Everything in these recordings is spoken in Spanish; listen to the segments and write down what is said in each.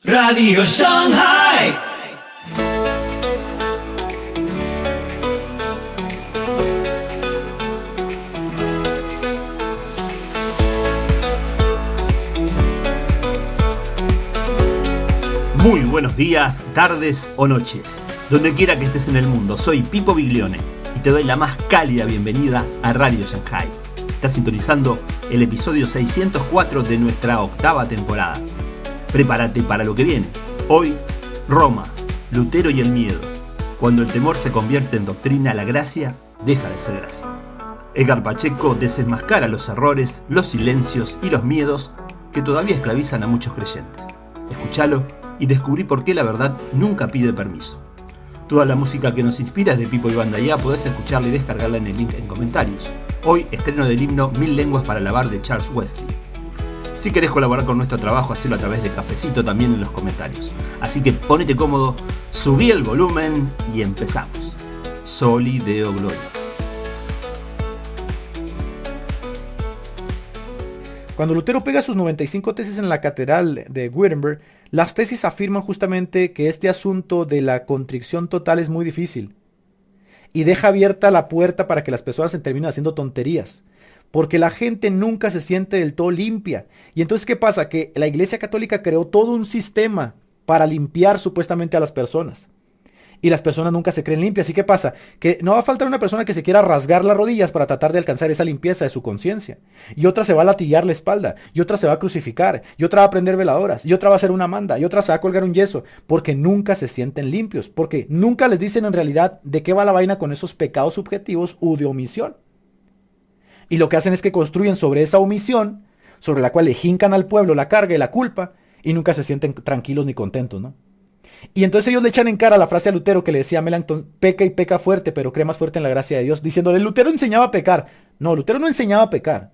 Radio Shanghai. Muy buenos días, tardes o noches, donde quiera que estés en el mundo. Soy Pipo Biglione y te doy la más cálida bienvenida a Radio Shanghai. Estás sintonizando el episodio 604 de nuestra octava temporada. Prepárate para lo que viene. Hoy, Roma, Lutero y el miedo. Cuando el temor se convierte en doctrina, la gracia deja de ser gracia. Edgar Pacheco desenmascara los errores, los silencios y los miedos que todavía esclavizan a muchos creyentes. Escúchalo y descubrí por qué la verdad nunca pide permiso. Toda la música que nos inspira es de Pipo y Banda Ya, podés escucharla y descargarla en el link en comentarios. Hoy, estreno del himno Mil lenguas para alabar de Charles Wesley. Si querés colaborar con nuestro trabajo, hacelo a través de Cafecito también en los comentarios. Así que ponete cómodo, subí el volumen y empezamos. Soli Deo Gloria. Cuando Lutero pega sus 95 tesis en la catedral de Wittenberg, las tesis afirman justamente que este asunto de la contrición total es muy difícil y deja abierta la puerta para que las personas se terminen haciendo tonterías, porque la gente nunca se siente del todo limpia. Y entonces, ¿qué pasa? Que la Iglesia Católica creó todo un sistema para limpiar supuestamente a las personas. Y las personas nunca se creen limpias. ¿Y qué pasa? Que no va a faltar una persona que se quiera rasgar las rodillas para tratar de alcanzar esa limpieza de su conciencia. Y otra se va a latillar la espalda. Y otra se va a crucificar. Y otra va a prender veladoras. Y otra va a hacer una manda. Y otra se va a colgar un yeso. Porque nunca se sienten limpios. Porque nunca les dicen en realidad de qué va la vaina con esos pecados subjetivos u de omisión. Y lo que hacen es que construyen sobre esa omisión, sobre la cual le jincan al pueblo la carga y la culpa. Y nunca se sienten tranquilos ni contentos, ¿no? Y entonces ellos le echan en cara la frase a Lutero que le decía a Melanchthon: peca y peca fuerte, pero cree más fuerte en la gracia de Dios, diciéndole: Lutero enseñaba a pecar. No, Lutero no enseñaba a pecar.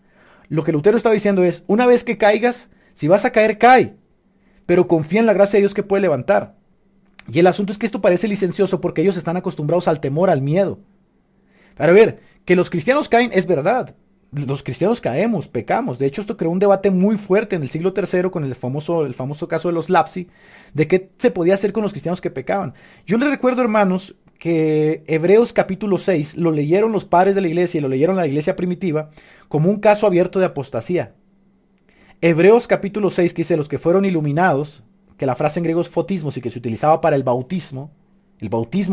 Lo que Lutero estaba diciendo es: una vez que caigas, si vas a caer, cae, pero confía en la gracia de Dios que puede levantar. Y el asunto es que esto parece licencioso porque ellos están acostumbrados al temor, al miedo. Para ver, que los cristianos caen es verdad. Los cristianos caemos, pecamos. De hecho, esto creó un debate muy fuerte en el siglo III con el famoso caso de los Lapsi, de qué se podía hacer con los cristianos que pecaban. Yo les recuerdo, hermanos, que Hebreos capítulo 6 lo leyeron los padres de la iglesia y lo leyeron la iglesia primitiva como un caso abierto de apostasía. Hebreos capítulo 6, que dice: los que fueron iluminados, que la frase en griego es fotismos y que se utilizaba para el bautismo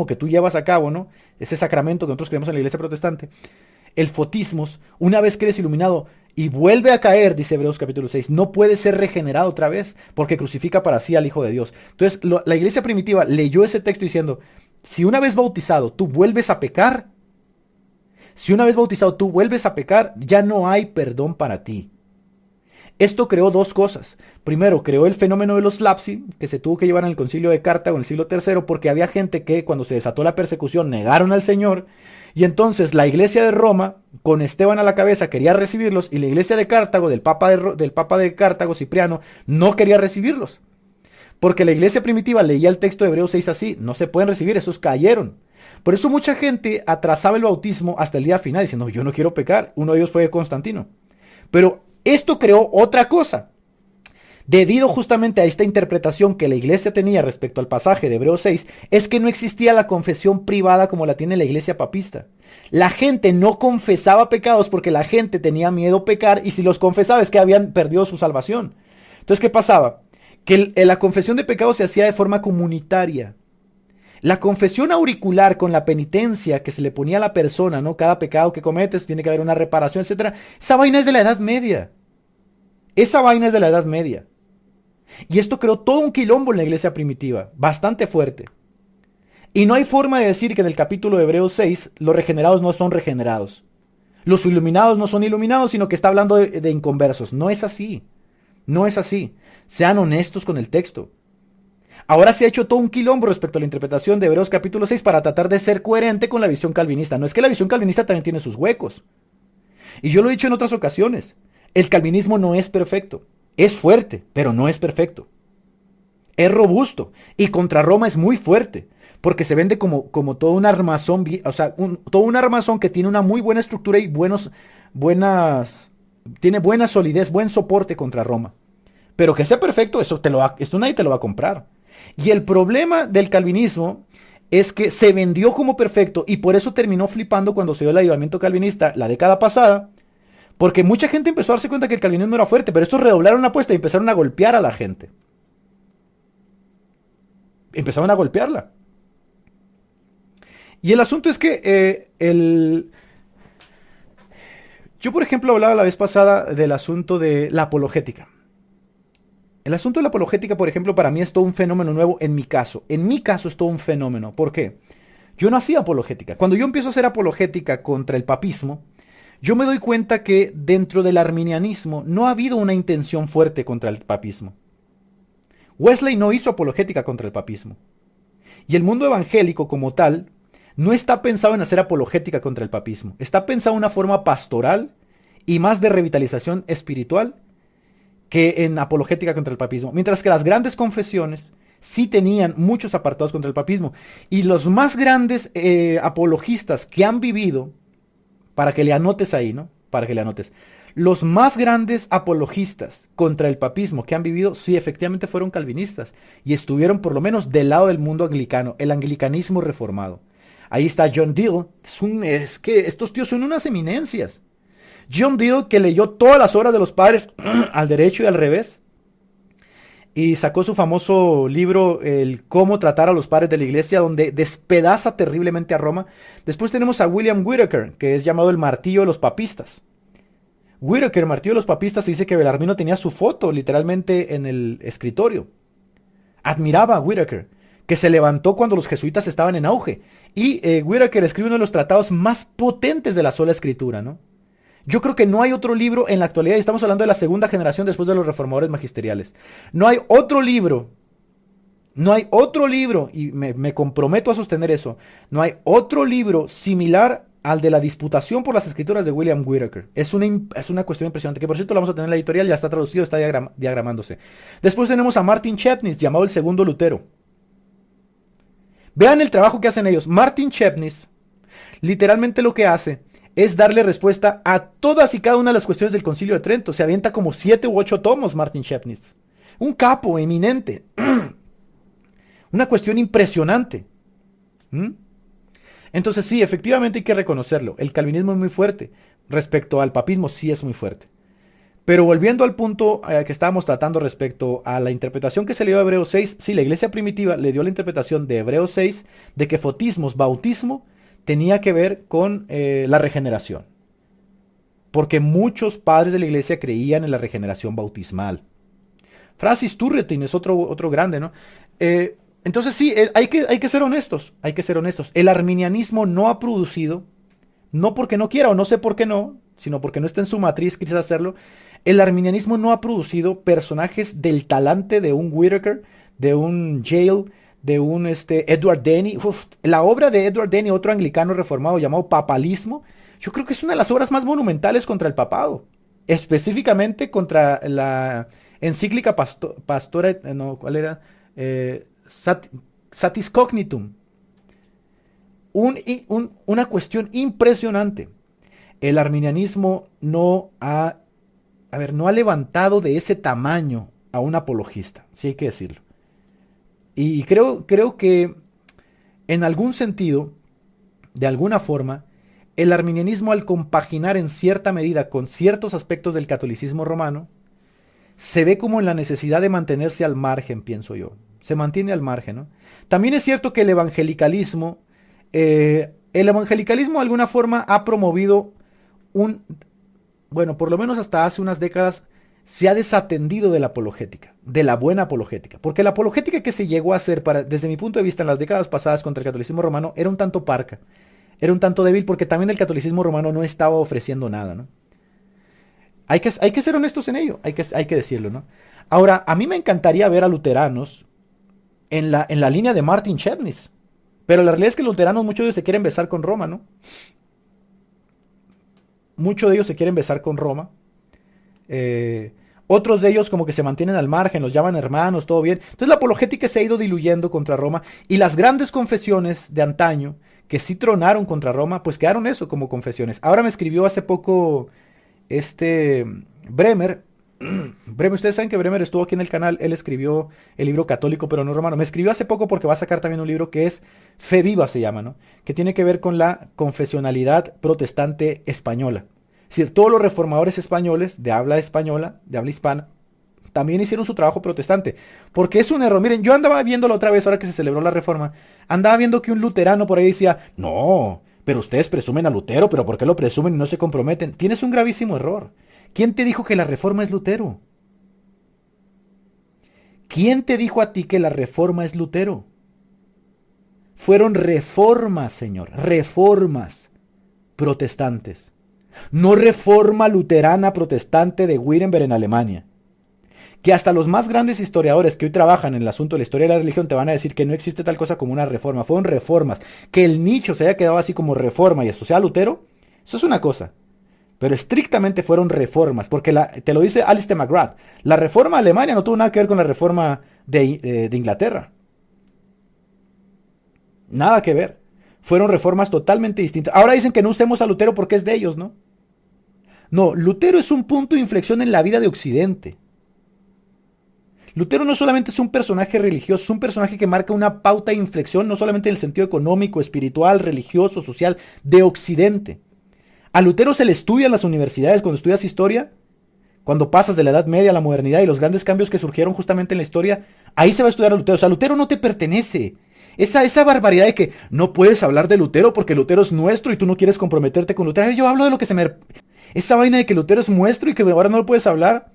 que tú llevas a cabo, ¿no? Ese sacramento que nosotros creemos en la iglesia protestante. El fotismos, una vez que eres iluminado y vuelve a caer, dice Hebreos capítulo 6, no puede ser regenerado otra vez porque crucifica para sí al Hijo de Dios. Entonces, la iglesia primitiva leyó ese texto diciendo: si una vez bautizado tú vuelves a pecar, ya no hay perdón para ti. Esto creó dos cosas. Primero, creó el fenómeno de los lapsi, que se tuvo que llevar en el concilio de Cartago en el siglo III, porque había gente que cuando se desató la persecución negaron al Señor. Y entonces la iglesia de Roma, con Esteban a la cabeza, quería recibirlos, y la iglesia de Cartago, del papa de Cartago, Cipriano, no quería recibirlos. Porque la iglesia primitiva leía el texto de Hebreos 6 así: no se pueden recibir, esos cayeron. Por eso mucha gente atrasaba el bautismo hasta el día final, diciendo: yo no quiero pecar. Uno de ellos fue Constantino. Pero esto creó otra cosa. Debido justamente a esta interpretación que la iglesia tenía respecto al pasaje de Hebreos 6, es que no existía la confesión privada como la tiene la iglesia papista. La gente no confesaba pecados porque la gente tenía miedo a pecar, y si los confesaba es que habían perdido su salvación. Entonces, ¿qué pasaba? Que la confesión de pecados se hacía de forma comunitaria. La confesión auricular con la penitencia que se le ponía a la persona, ¿no? Cada pecado que cometes tiene que haber una reparación, etc. Esa vaina es de la Edad Media. Y esto creó todo un quilombo en la iglesia primitiva, bastante fuerte. Y no hay forma de decir que en el capítulo de Hebreos 6 los regenerados no son regenerados. Los iluminados no son iluminados, sino que está hablando de inconversos. No es así. No es así. Sean honestos con el texto. Ahora se ha hecho todo un quilombo respecto a la interpretación de Hebreos capítulo 6 para tratar de ser coherente con la visión calvinista. No es que la visión calvinista también tiene sus huecos. Y yo lo he dicho en otras ocasiones. El calvinismo no es perfecto. Es fuerte, pero no es perfecto. Es robusto. Y contra Roma es muy fuerte. Porque se vende como todo un armazón. O sea, todo un armazón que tiene una muy buena estructura y tiene buena solidez, buen soporte contra Roma. Pero que sea perfecto, esto nadie te lo va a comprar. Y el problema del calvinismo es que se vendió como perfecto y por eso terminó flipando cuando se dio el avivamiento calvinista la década pasada, porque mucha gente empezó a darse cuenta que el calvinismo era fuerte, pero estos redoblaron la apuesta y empezaron a golpear a la gente. Empezaron a golpearla. Y el asunto es que yo, por ejemplo, hablaba la vez pasada del asunto de la apologética. El asunto de la apologética, por ejemplo, para mí es todo un fenómeno nuevo en mi caso. En mi caso es todo un fenómeno. ¿Por qué? Yo no hacía apologética. Cuando yo empiezo a hacer apologética contra el papismo, yo me doy cuenta que dentro del arminianismo no ha habido una intención fuerte contra el papismo. Wesley no hizo apologética contra el papismo. Y el mundo evangélico como tal no está pensado en hacer apologética contra el papismo. Está pensado en una forma pastoral y más de revitalización espiritual que en apologética contra el papismo. Mientras que las grandes confesiones sí tenían muchos apartados contra el papismo. Y los más grandes apologistas que han vivido, para que le anotes ahí, ¿no? Para que le anotes. Los más grandes apologistas contra el papismo que han vivido, sí, efectivamente fueron calvinistas. Y estuvieron por lo menos del lado del mundo anglicano, el anglicanismo reformado. Ahí está John Dill. Es que estos tíos son unas eminencias. John Dill, que leyó todas las obras de los padres al derecho y al revés, y sacó su famoso libro, el Cómo tratar a los padres de la iglesia, donde despedaza terriblemente a Roma. Después tenemos a William Whitaker, que es llamado el martillo de los papistas. Whitaker, martillo de los papistas, dice que Belarmino tenía su foto literalmente en el escritorio. Admiraba a Whitaker, que se levantó cuando los jesuitas estaban en auge. Y Whitaker escribe uno de los tratados más potentes de la sola escritura, ¿no? Yo creo que no hay otro libro en la actualidad, y estamos hablando de la segunda generación después de los reformadores magisteriales. No hay otro libro, y me comprometo a sostener eso, no hay otro libro similar al de la disputación por las escrituras de William Whitaker. Es una cuestión impresionante, que por cierto lo vamos a tener en la editorial, ya está traducido, está diagramándose. Después tenemos a Martin Chepnis, llamado el segundo Lutero. Vean el trabajo que hacen ellos. Martin Chepnis, literalmente lo que hace es darle respuesta a todas y cada una de las cuestiones del Concilio de Trento. Se avienta como 7 u 8 tomos Martin Chepnis. Un capo eminente. Una cuestión impresionante. Entonces sí, efectivamente hay que reconocerlo. El calvinismo es muy fuerte. Respecto al papismo sí es muy fuerte. Pero volviendo al punto que estábamos tratando respecto a la interpretación que se le dio a Hebreos 6, sí, la iglesia primitiva le dio la interpretación de Hebreos 6 de que fotismos, bautismo, tenía que ver con la regeneración. Porque muchos padres de la iglesia creían en la regeneración bautismal. Francis Turretin es otro grande, ¿no? Entonces sí, hay que ser honestos, hay que ser honestos. El arminianismo no ha producido, no porque no quiera o no sé por qué no, sino porque no está en su matriz, quise hacerlo. El arminianismo no ha producido personajes del talante de un Whitaker, de un Yale, de un Edward Denny. La obra de Edward Denny, otro anglicano reformado llamado Papalismo, yo creo que es una de las obras más monumentales contra el papado. Específicamente contra la encíclica Pastora, no, ¿cuál era? Satis Cognitum. Una cuestión impresionante. El arminianismo no ha levantado de ese tamaño a un apologista, sí hay que decirlo. Y creo que en algún sentido, de alguna forma, el arminianismo, al compaginar en cierta medida con ciertos aspectos del catolicismo romano, se ve como en la necesidad de mantenerse al margen, pienso yo. Se mantiene al margen, ¿no? También es cierto que el evangelicalismo de alguna forma ha promovido por lo menos hasta hace unas décadas, se ha desatendido de la apologética, de la buena apologética. Porque la apologética que se llegó a hacer, desde mi punto de vista, en las décadas pasadas contra el catolicismo romano, era un tanto parca, era un tanto débil, porque también el catolicismo romano no estaba ofreciendo nada, ¿no? Hay que ser honestos en ello, hay que decirlo, ¿no? Ahora, a mí me encantaría ver a luteranos en la línea de Martin Chepnis, pero la realidad es que los luteranos, muchos de ellos se quieren besar con Roma, ¿no? Muchos de ellos se quieren besar con Roma. Otros de ellos como que se mantienen al margen, los llaman hermanos, todo bien. Entonces la apologética se ha ido diluyendo contra Roma, y las grandes confesiones de antaño que sí tronaron contra Roma, pues quedaron eso como confesiones. Ahora me escribió hace poco Bremer Bremer, ustedes saben que Bremer estuvo aquí en el canal, él escribió el libro Católico pero no romano. Me escribió hace poco porque va a sacar también un libro que es Fe Viva, se llama, ¿no? Que tiene que ver con la confesionalidad protestante española. Es decir, todos los reformadores españoles de habla española, de habla hispana, también hicieron su trabajo protestante. Porque es un error. Miren, yo andaba viendo la otra vez, ahora que se celebró la reforma, andaba viendo que un luterano por ahí decía, no, pero ustedes presumen a Lutero, pero ¿por qué lo presumen y no se comprometen? Tienes un gravísimo error. ¿Quién te dijo que la reforma es Lutero? ¿Quién te dijo a ti que la reforma es Lutero? Fueron reformas, señor, reformas protestantes. No reforma luterana protestante de Wittenberg en Alemania. Que hasta los más grandes historiadores que hoy trabajan en el asunto de la historia de la religión te van a decir que no existe tal cosa como una reforma. Fueron reformas. Que el nicho se haya quedado así como reforma y asociado a Lutero, eso es una cosa. Pero estrictamente fueron reformas, porque te lo dice Alistair McGrath. La reforma de Alemania no tuvo nada que ver con la reforma de Inglaterra. Nada que ver. Fueron reformas totalmente distintas. Ahora dicen que no usemos a Lutero porque es de ellos, ¿no? No, Lutero es un punto de inflexión en la vida de Occidente. Lutero no solamente es un personaje religioso, es un personaje que marca una pauta de inflexión, no solamente en el sentido económico, espiritual, religioso, social, de Occidente. A Lutero se le estudia en las universidades cuando estudias historia, cuando pasas de la Edad Media a la modernidad y los grandes cambios que surgieron justamente en la historia, ahí se va a estudiar a Lutero. O sea, Lutero no te pertenece. Esa barbaridad de que no puedes hablar de Lutero porque Lutero es nuestro y tú no quieres comprometerte con Lutero. Yo hablo de lo que se me... Esa vaina de que Lutero es nuestro y que ahora no lo puedes hablar.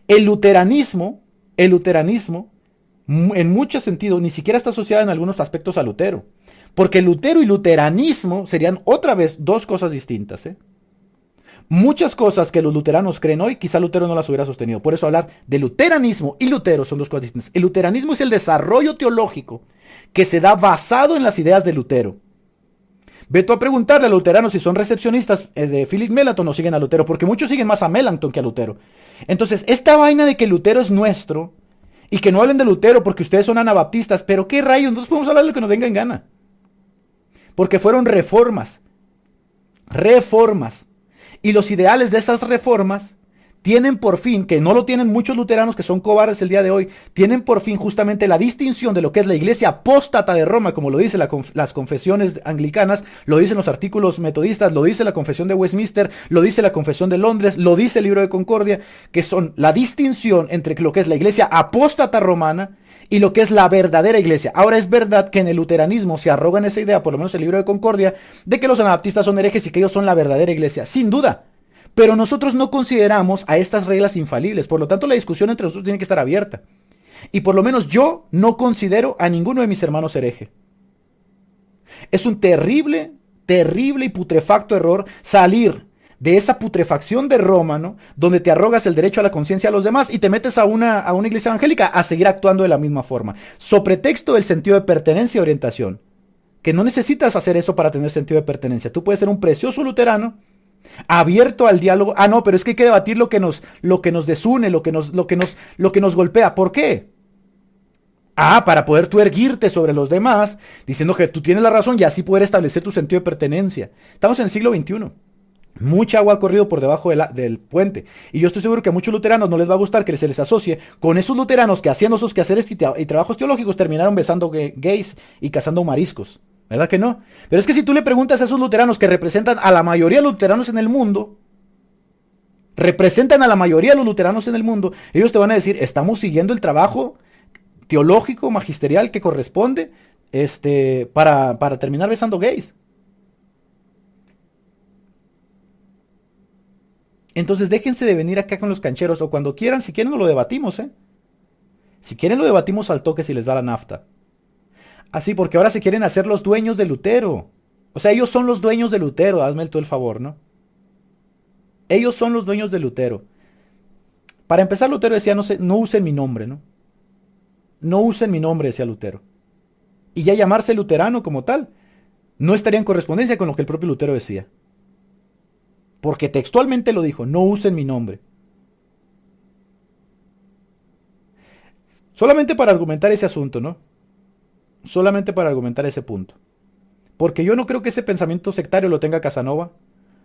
El luteranismo, en muchos sentidos, ni siquiera está asociado en algunos aspectos a Lutero. Porque Lutero y luteranismo serían otra vez dos cosas distintas. Muchas cosas que los luteranos creen hoy, quizá Lutero no las hubiera sostenido. Por eso hablar de luteranismo y Lutero son dos cosas distintas. El luteranismo es el desarrollo teológico que se da basado en las ideas de Lutero. Ve tú a preguntarle a los luteranos si son recepcionistas de Philip Melanchthon o siguen a Lutero, porque muchos siguen más a Melanchthon que a Lutero. Entonces, esta vaina de que Lutero es nuestro y que no hablen de Lutero porque ustedes son anabaptistas, pero qué rayos, nosotros podemos hablar de lo que nos venga en gana. Porque fueron reformas. Reformas. Y los ideales de esas reformas tienen por fin, que no lo tienen muchos luteranos que son cobardes el día de hoy, tienen por fin justamente la distinción de lo que es la iglesia apóstata de Roma, como lo dicen las confesiones anglicanas, lo dicen los artículos metodistas, lo dice la confesión de Westminster, lo dice la confesión de Londres, lo dice el libro de Concordia, que son la distinción entre lo que es la iglesia apóstata romana y lo que es la verdadera iglesia. Ahora es verdad que en el luteranismo se arrogan esa idea, por lo menos el libro de Concordia, de que los anabaptistas son herejes y que ellos son la verdadera iglesia, sin duda. Pero nosotros no consideramos a estas reglas infalibles, por lo tanto la discusión entre nosotros tiene que estar abierta. Y por lo menos yo no considero a ninguno de mis hermanos hereje. Es un terrible, terrible y putrefacto error salir de esa putrefacción de Roma, ¿no? Donde te arrogas el derecho a la conciencia a los demás y te metes a una iglesia evangélica a seguir actuando de la misma forma. So pretexto del sentido de pertenencia y orientación. Que no necesitas hacer eso para tener sentido de pertenencia. Tú puedes ser un precioso luterano abierto al diálogo. Ah, no, pero es que hay que debatir lo que nos desune, lo que nos golpea. ¿Por qué? Ah, para poder tú erguirte sobre los demás, diciendo que tú tienes la razón y así poder establecer tu sentido de pertenencia. Estamos en el siglo XXI. Mucha agua ha corrido por debajo del puente. Y yo estoy seguro que a muchos luteranos no les va a gustar que se les asocie con esos luteranos que haciendo sus quehaceres y trabajos teológicos terminaron besando gays y cazando mariscos. ¿Verdad que no? Pero es que si tú le preguntas a esos luteranos que representan a la mayoría de los luteranos en el mundo, ellos te van a decir, estamos siguiendo el trabajo teológico, magisterial que corresponde para terminar besando gays. Entonces déjense de venir acá con los cancheros, o cuando quieran, si quieren lo debatimos, Si quieren lo debatimos al toque si les da la nafta. Así, porque ahora se quieren hacer los dueños de Lutero. O sea, ellos son los dueños de Lutero, hazme tú el favor, ¿no? Ellos son los dueños de Lutero. Para empezar, Lutero decía, no usen mi nombre, ¿no? No usen mi nombre, decía Lutero. Y ya llamarse luterano como tal, no estaría en correspondencia con lo que el propio Lutero decía. Porque textualmente lo dijo, no usen mi nombre. Solamente para argumentar ese asunto, ¿no? Solamente para argumentar ese punto. Porque yo no creo que ese pensamiento sectario lo tenga Casanova.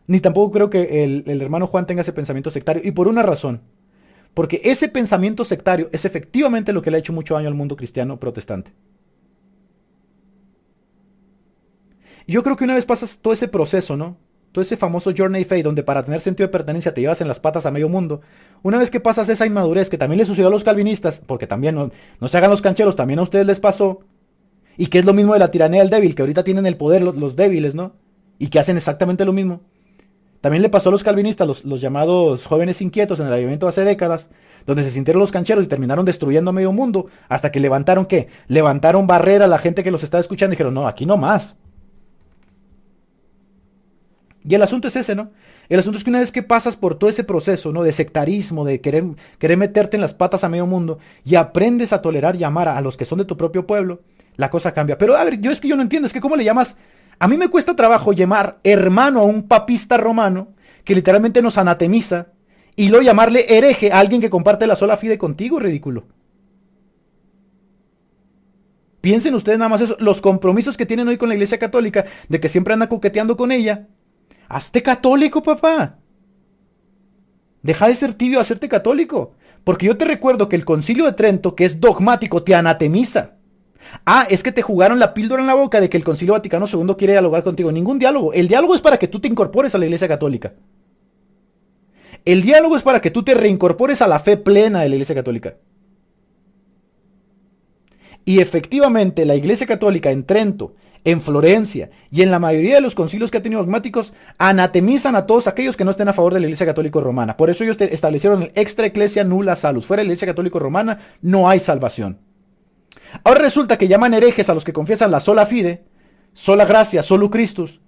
Ni tampoco creo que el hermano Juan tenga ese pensamiento sectario. Y por una razón. Porque ese pensamiento sectario es efectivamente lo que le ha hecho mucho daño al mundo cristiano protestante. Y yo creo que una vez pasas todo ese proceso, ¿no? Todo ese famoso journey faith, donde para tener sentido de pertenencia te llevas en las patas a medio mundo. Una vez que pasas esa inmadurez, que también le sucedió a los calvinistas, porque también no se hagan los cancheros, también a ustedes les pasó. Y que es lo mismo de la tiranía del débil, que ahorita tienen el poder los débiles, ¿no? Y que hacen exactamente lo mismo. También le pasó a los calvinistas, los llamados jóvenes inquietos en el avivamiento hace décadas, donde se sintieron los cancheros y terminaron destruyendo a medio mundo, hasta que levantaron, ¿qué? Levantaron barrera a la gente que los estaba escuchando y dijeron, no, aquí no más. Y el asunto es ese, ¿no? El asunto es que una vez que pasas por todo ese proceso, ¿no? De sectarismo, de querer meterte en las patas a medio mundo, y aprendes a tolerar y amar a los que son de tu propio pueblo, la cosa cambia. Pero a ver, yo no entiendo, es que ¿cómo le llamas? A mí me cuesta trabajo llamar hermano a un papista romano que literalmente nos anatemiza y luego llamarle hereje a alguien que comparte la sola fide contigo, ridículo. Piensen ustedes nada más eso, los compromisos que tienen hoy con la Iglesia Católica, de que siempre andan coqueteando con ella. Hazte católico, papá. Deja de ser tibio a hacerte católico. Porque yo te recuerdo que el Concilio de Trento, que es dogmático, te anatemiza. Ah, es que te jugaron la píldora en la boca de que el Concilio Vaticano II quiere dialogar contigo. Ningún diálogo. El diálogo es para que tú te incorpores a la Iglesia Católica. El diálogo es para que tú te reincorpores a la fe plena de la Iglesia Católica. Y efectivamente la Iglesia Católica en Trento, en Florencia y en la mayoría de los concilios que ha tenido dogmáticos, anatemizan a todos aquellos que no estén a favor de la Iglesia Católica Romana. Por eso ellos establecieron el extra ecclesia nulla salus. Fuera de la Iglesia Católica Romana no hay salvación. Ahora resulta que llaman herejes a los que confiesan la sola fide, sola gracia, solo Christus,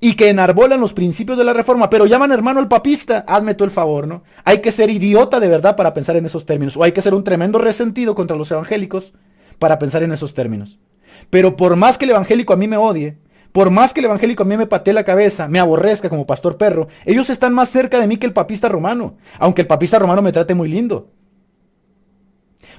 y que enarbolan los principios de la reforma, pero llaman hermano al papista. Hazme tú el favor, ¿no? Hay que ser idiota de verdad para pensar en esos términos, o hay que ser un tremendo resentido contra los evangélicos para pensar en esos términos. Pero por más que el evangélico a mí me odie, por más que el evangélico a mí me patee la cabeza, me aborrezca como pastor perro, ellos están más cerca de mí que el papista romano, aunque el papista romano me trate muy lindo.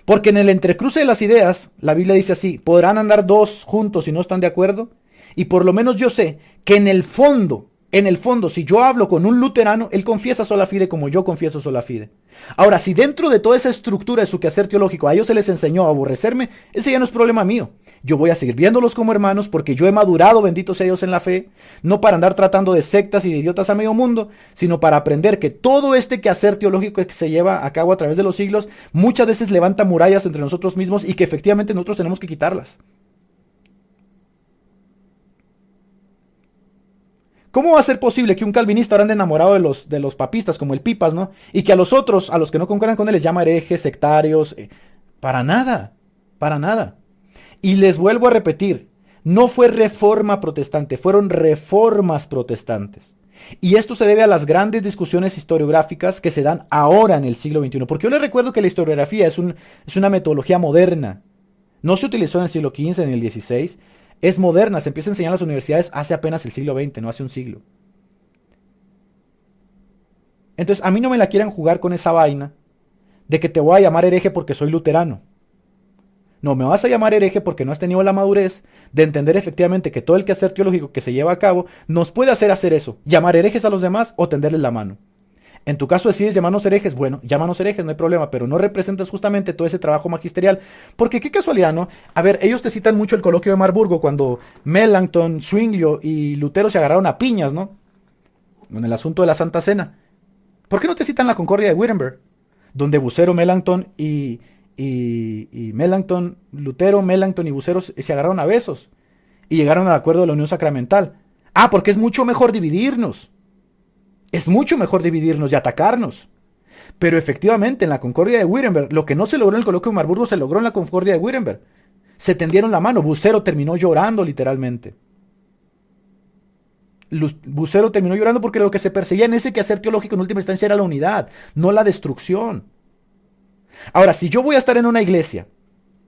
Porque en el entrecruce de las ideas, la Biblia dice así, podrán andar dos juntos si no están de acuerdo. Y por lo menos yo sé que en el fondo, si yo hablo con un luterano, él confiesa sola fide como yo confieso sola fide. Ahora, si dentro de toda esa estructura de su quehacer teológico a ellos se les enseñó a aborrecerme, ese ya no es problema mío. Yo voy a seguir viéndolos como hermanos porque yo he madurado, bendito sea Dios, en la fe, no para andar tratando de sectas y de idiotas a medio mundo, sino para aprender que todo este quehacer teológico que se lleva a cabo a través de los siglos, muchas veces levanta murallas entre nosotros mismos y que efectivamente nosotros tenemos que quitarlas. ¿Cómo va a ser posible que un calvinista ahora ande enamorado de los papistas como el Pipas, ¿no? Y que a los otros, a los que no concuerdan con él, les llama herejes, sectarios? Para nada, para nada. Y les vuelvo a repetir, no fue reforma protestante, fueron reformas protestantes. Y esto se debe a las grandes discusiones historiográficas que se dan ahora en el siglo XXI. Porque yo les recuerdo que la historiografía es una metodología moderna. No se utilizó en el siglo XV ni el XVI. Es moderna, se empieza a enseñar en las universidades hace apenas el siglo XX, no hace un siglo. Entonces, a mí no me la quieran jugar con esa vaina de que te voy a llamar hereje porque soy luterano. No, me vas a llamar hereje porque no has tenido la madurez de entender efectivamente que todo el quehacer teológico que se lleva a cabo nos puede hacer eso, llamar herejes a los demás o tenderles la mano. En tu caso decides llamarnos herejes, bueno, llámanos herejes, no hay problema, pero no representas justamente todo ese trabajo magisterial, porque qué casualidad, ¿no? A ver, ellos te citan mucho el coloquio de Marburgo cuando Melanchthon, Zwinglio y Lutero se agarraron a piñas, ¿no? En el asunto de la Santa Cena. ¿Por qué no te citan la Concordia de Wittenberg? Donde Bucero, Melanchthon y Melanchthon, Lutero, Melanchthon y Bucero se agarraron a besos y llegaron al acuerdo de la unión sacramental. Ah, porque es mucho mejor dividirnos. Es mucho mejor dividirnos y atacarnos. Pero efectivamente en la Concordia de Wittenberg, lo que no se logró en el coloquio de Marburgo se logró en la Concordia de Wittenberg. Se tendieron la mano, Bucero terminó llorando literalmente. Bucero terminó llorando porque lo que se perseguía en ese quehacer teológico en última instancia era la unidad, no la destrucción. Ahora, si yo voy a estar en una iglesia,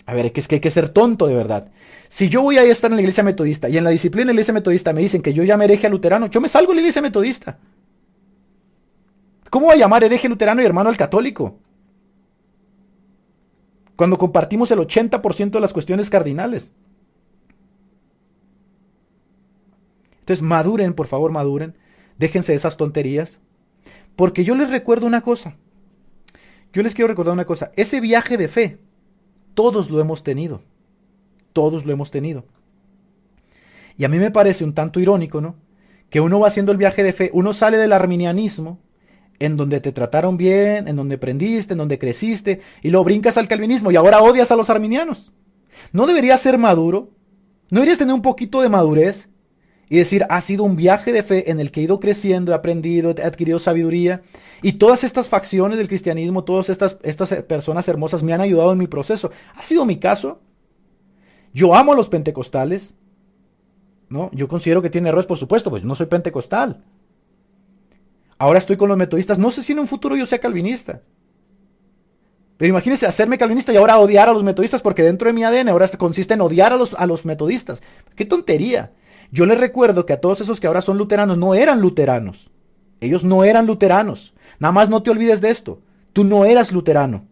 a ver, es que hay que ser tonto de verdad. Si yo voy a estar en la iglesia metodista y en la disciplina de la iglesia metodista me dicen que yo llame hereje a luterano, yo me salgo de la iglesia metodista. ¿Cómo va a llamar hereje luterano y hermano al católico? Cuando compartimos el 80% de las cuestiones cardinales. Entonces maduren, por favor, maduren. Déjense de esas tonterías. Porque yo les recuerdo una cosa. Yo les quiero recordar una cosa. Ese viaje de fe, todos lo hemos tenido. Todos lo hemos tenido. Y a mí me parece un tanto irónico, ¿no? Que uno va haciendo el viaje de fe, uno sale del arminianismo, en donde te trataron bien, en donde aprendiste, en donde creciste, y luego brincas al calvinismo y ahora odias a los arminianos. ¿No deberías ser maduro? ¿No deberías tener un poquito de madurez? Y decir, ha sido un viaje de fe en el que he ido creciendo, he aprendido, he adquirido sabiduría. Y todas estas facciones del cristianismo, todas estas personas hermosas me han ayudado en mi proceso. ¿Ha sido mi caso? Yo amo a los pentecostales, ¿no? Yo considero que tiene errores, por supuesto, pues no soy pentecostal. Ahora estoy con los metodistas. No sé si en un futuro yo sea calvinista. Pero imagínense hacerme calvinista y ahora odiar a los metodistas porque dentro de mi ADN ahora consiste en odiar a los metodistas. ¡Qué tontería! Yo les recuerdo que a todos esos que ahora son luteranos no eran luteranos. Ellos no eran luteranos. Nada más no te olvides de esto. Tú no eras luterano.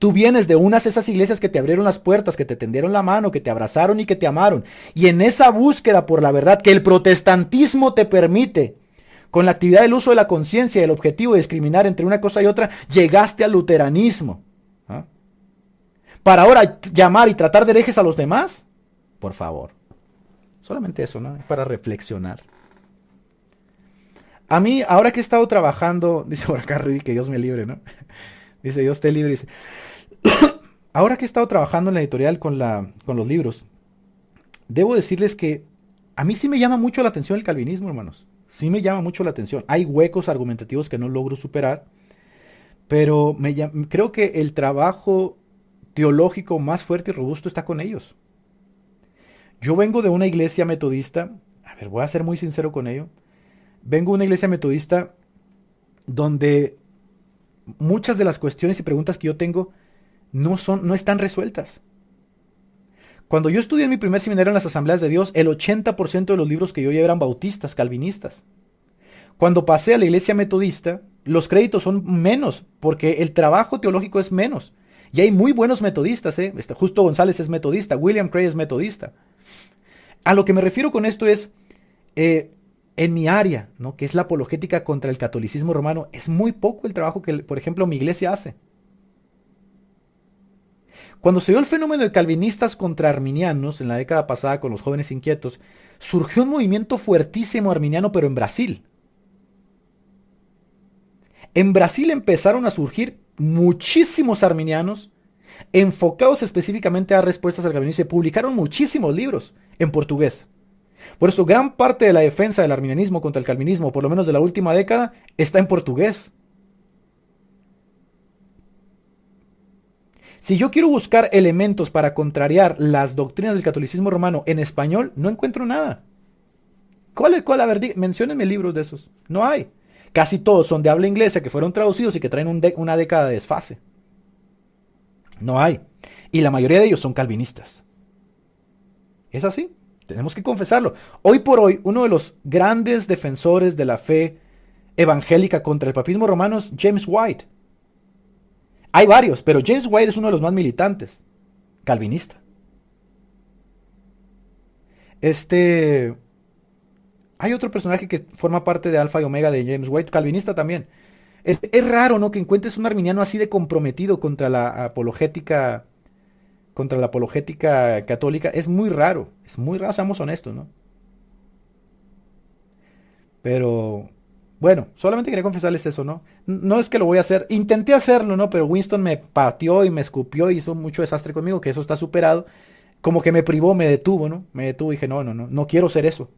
Tú vienes de unas de esas iglesias que te abrieron las puertas, que te tendieron la mano, que te abrazaron y que te amaron. Y en esa búsqueda por la verdad que el protestantismo te permite, con la actividad del uso de la conciencia y el objetivo de discriminar entre una cosa y otra, llegaste al luteranismo. ¿Ah? Para ahora llamar y tratar de herejes a los demás, por favor. Solamente eso, ¿no? Para reflexionar. A mí, ahora que he estado trabajando, dice por acá Rudy, que Dios me libre, ¿no? Dice, Dios te libre, dice. Ahora que he estado trabajando en la editorial con los libros, debo decirles que a mí sí me llama mucho la atención el calvinismo, hermanos. Sí me llama mucho la atención. Hay huecos argumentativos que no logro superar, pero creo que el trabajo teológico más fuerte y robusto está con ellos. Yo vengo de una iglesia metodista, a ver, voy a ser muy sincero con ello. Vengo de una iglesia metodista donde muchas de las cuestiones y preguntas que yo tengo no están resueltas. Cuando yo estudié en mi primer seminario en las Asambleas de Dios, el 80% de los libros que yo llevé eran bautistas, calvinistas. Cuando pasé a la iglesia metodista, los créditos son menos, porque el trabajo teológico es menos. Y hay muy buenos metodistas, ¿eh? Justo González es metodista, William Cray es metodista. A lo que me refiero con esto es, en mi área, ¿no? Que es la apologética contra el catolicismo romano, es muy poco el trabajo que, por ejemplo, mi iglesia hace. Cuando se dio el fenómeno de calvinistas contra arminianos en la década pasada con los jóvenes inquietos, surgió un movimiento fuertísimo arminiano, pero en Brasil. En Brasil empezaron a surgir muchísimos arminianos enfocados específicamente a dar respuestas al calvinismo. Se publicaron muchísimos libros en portugués. Por eso gran parte de la defensa del arminianismo contra el calvinismo, por lo menos de la última década, está en portugués. Si yo quiero buscar elementos para contrariar las doctrinas del catolicismo romano en español, no encuentro nada. ¿Cuál? A ver, menciónenme libros de esos. No hay. Casi todos son de habla inglesa que fueron traducidos y que traen una década de desfase. No hay. Y la mayoría de ellos son calvinistas. Es así. Tenemos que confesarlo. Hoy por hoy, uno de los grandes defensores de la fe evangélica contra el papismo romano es James White. Hay varios, pero James White es uno de los más militantes. Calvinista. Hay otro personaje que forma parte de Alfa y Omega de James White, calvinista también. Es raro, ¿no? Que encuentres un arminiano así de comprometido contra la apologética católica. Es muy raro, seamos honestos, ¿no? Pero, bueno, solamente quería confesarles eso, ¿no? No es que lo voy a hacer, intenté hacerlo, ¿no? Pero Winston me pateó y me escupió y hizo mucho desastre conmigo, que eso está superado. Como que me privó, me detuvo, ¿no? Me detuvo y dije, no quiero ser eso.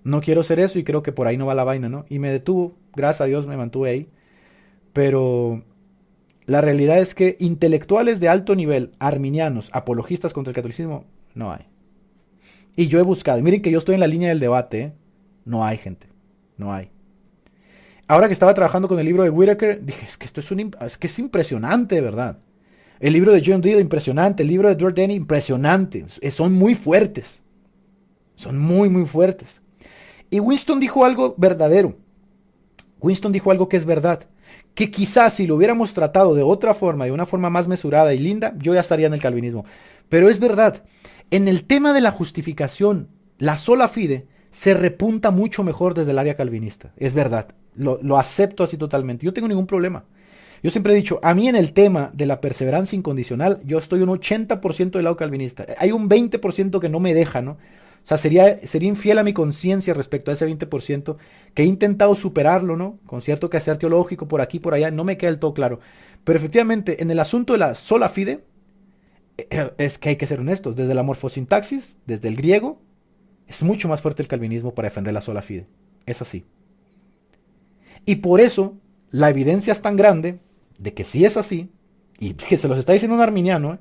No quiero ser eso y creo que por ahí no va la vaina, ¿no? Y me detuvo, gracias a Dios me mantuve ahí. Pero la realidad es que intelectuales de alto nivel, arminianos, apologistas contra el catolicismo, no hay. Y yo he buscado, miren que yo estoy en la línea del debate, ¿eh? No hay, gente, no hay. Ahora que estaba trabajando con el libro de Whitaker, dije, es que esto es impresionante, ¿verdad? El libro de John Deere, impresionante. El libro de Stuart Denny, impresionante. Son muy fuertes. Son muy, muy fuertes. Y Winston dijo algo verdadero. Winston dijo algo que es verdad. Que quizás si lo hubiéramos tratado de otra forma, de una forma más mesurada y linda, yo ya estaría en el calvinismo. Pero es verdad. En el tema de la justificación, la sola fide, se repunta mucho mejor desde el área calvinista. Es verdad, lo acepto así totalmente. Yo no tengo ningún problema. Yo siempre he dicho, a mí en el tema de la perseverancia incondicional, yo estoy un 80% del lado calvinista. Hay un 20% que no me deja, ¿no? O sea, sería infiel a mi conciencia respecto a ese 20% que he intentado superarlo, ¿no? Con cierto quehacer teológico por aquí, por allá, no me queda del todo claro. Pero efectivamente, en el asunto de la sola fide, es que hay que ser honestos. Desde la morfosintaxis, desde el griego, es mucho más fuerte el calvinismo para defender la sola fide. Es así. Y por eso, la evidencia es tan grande de que sí es así, y que se los está diciendo un arminiano, ¿eh?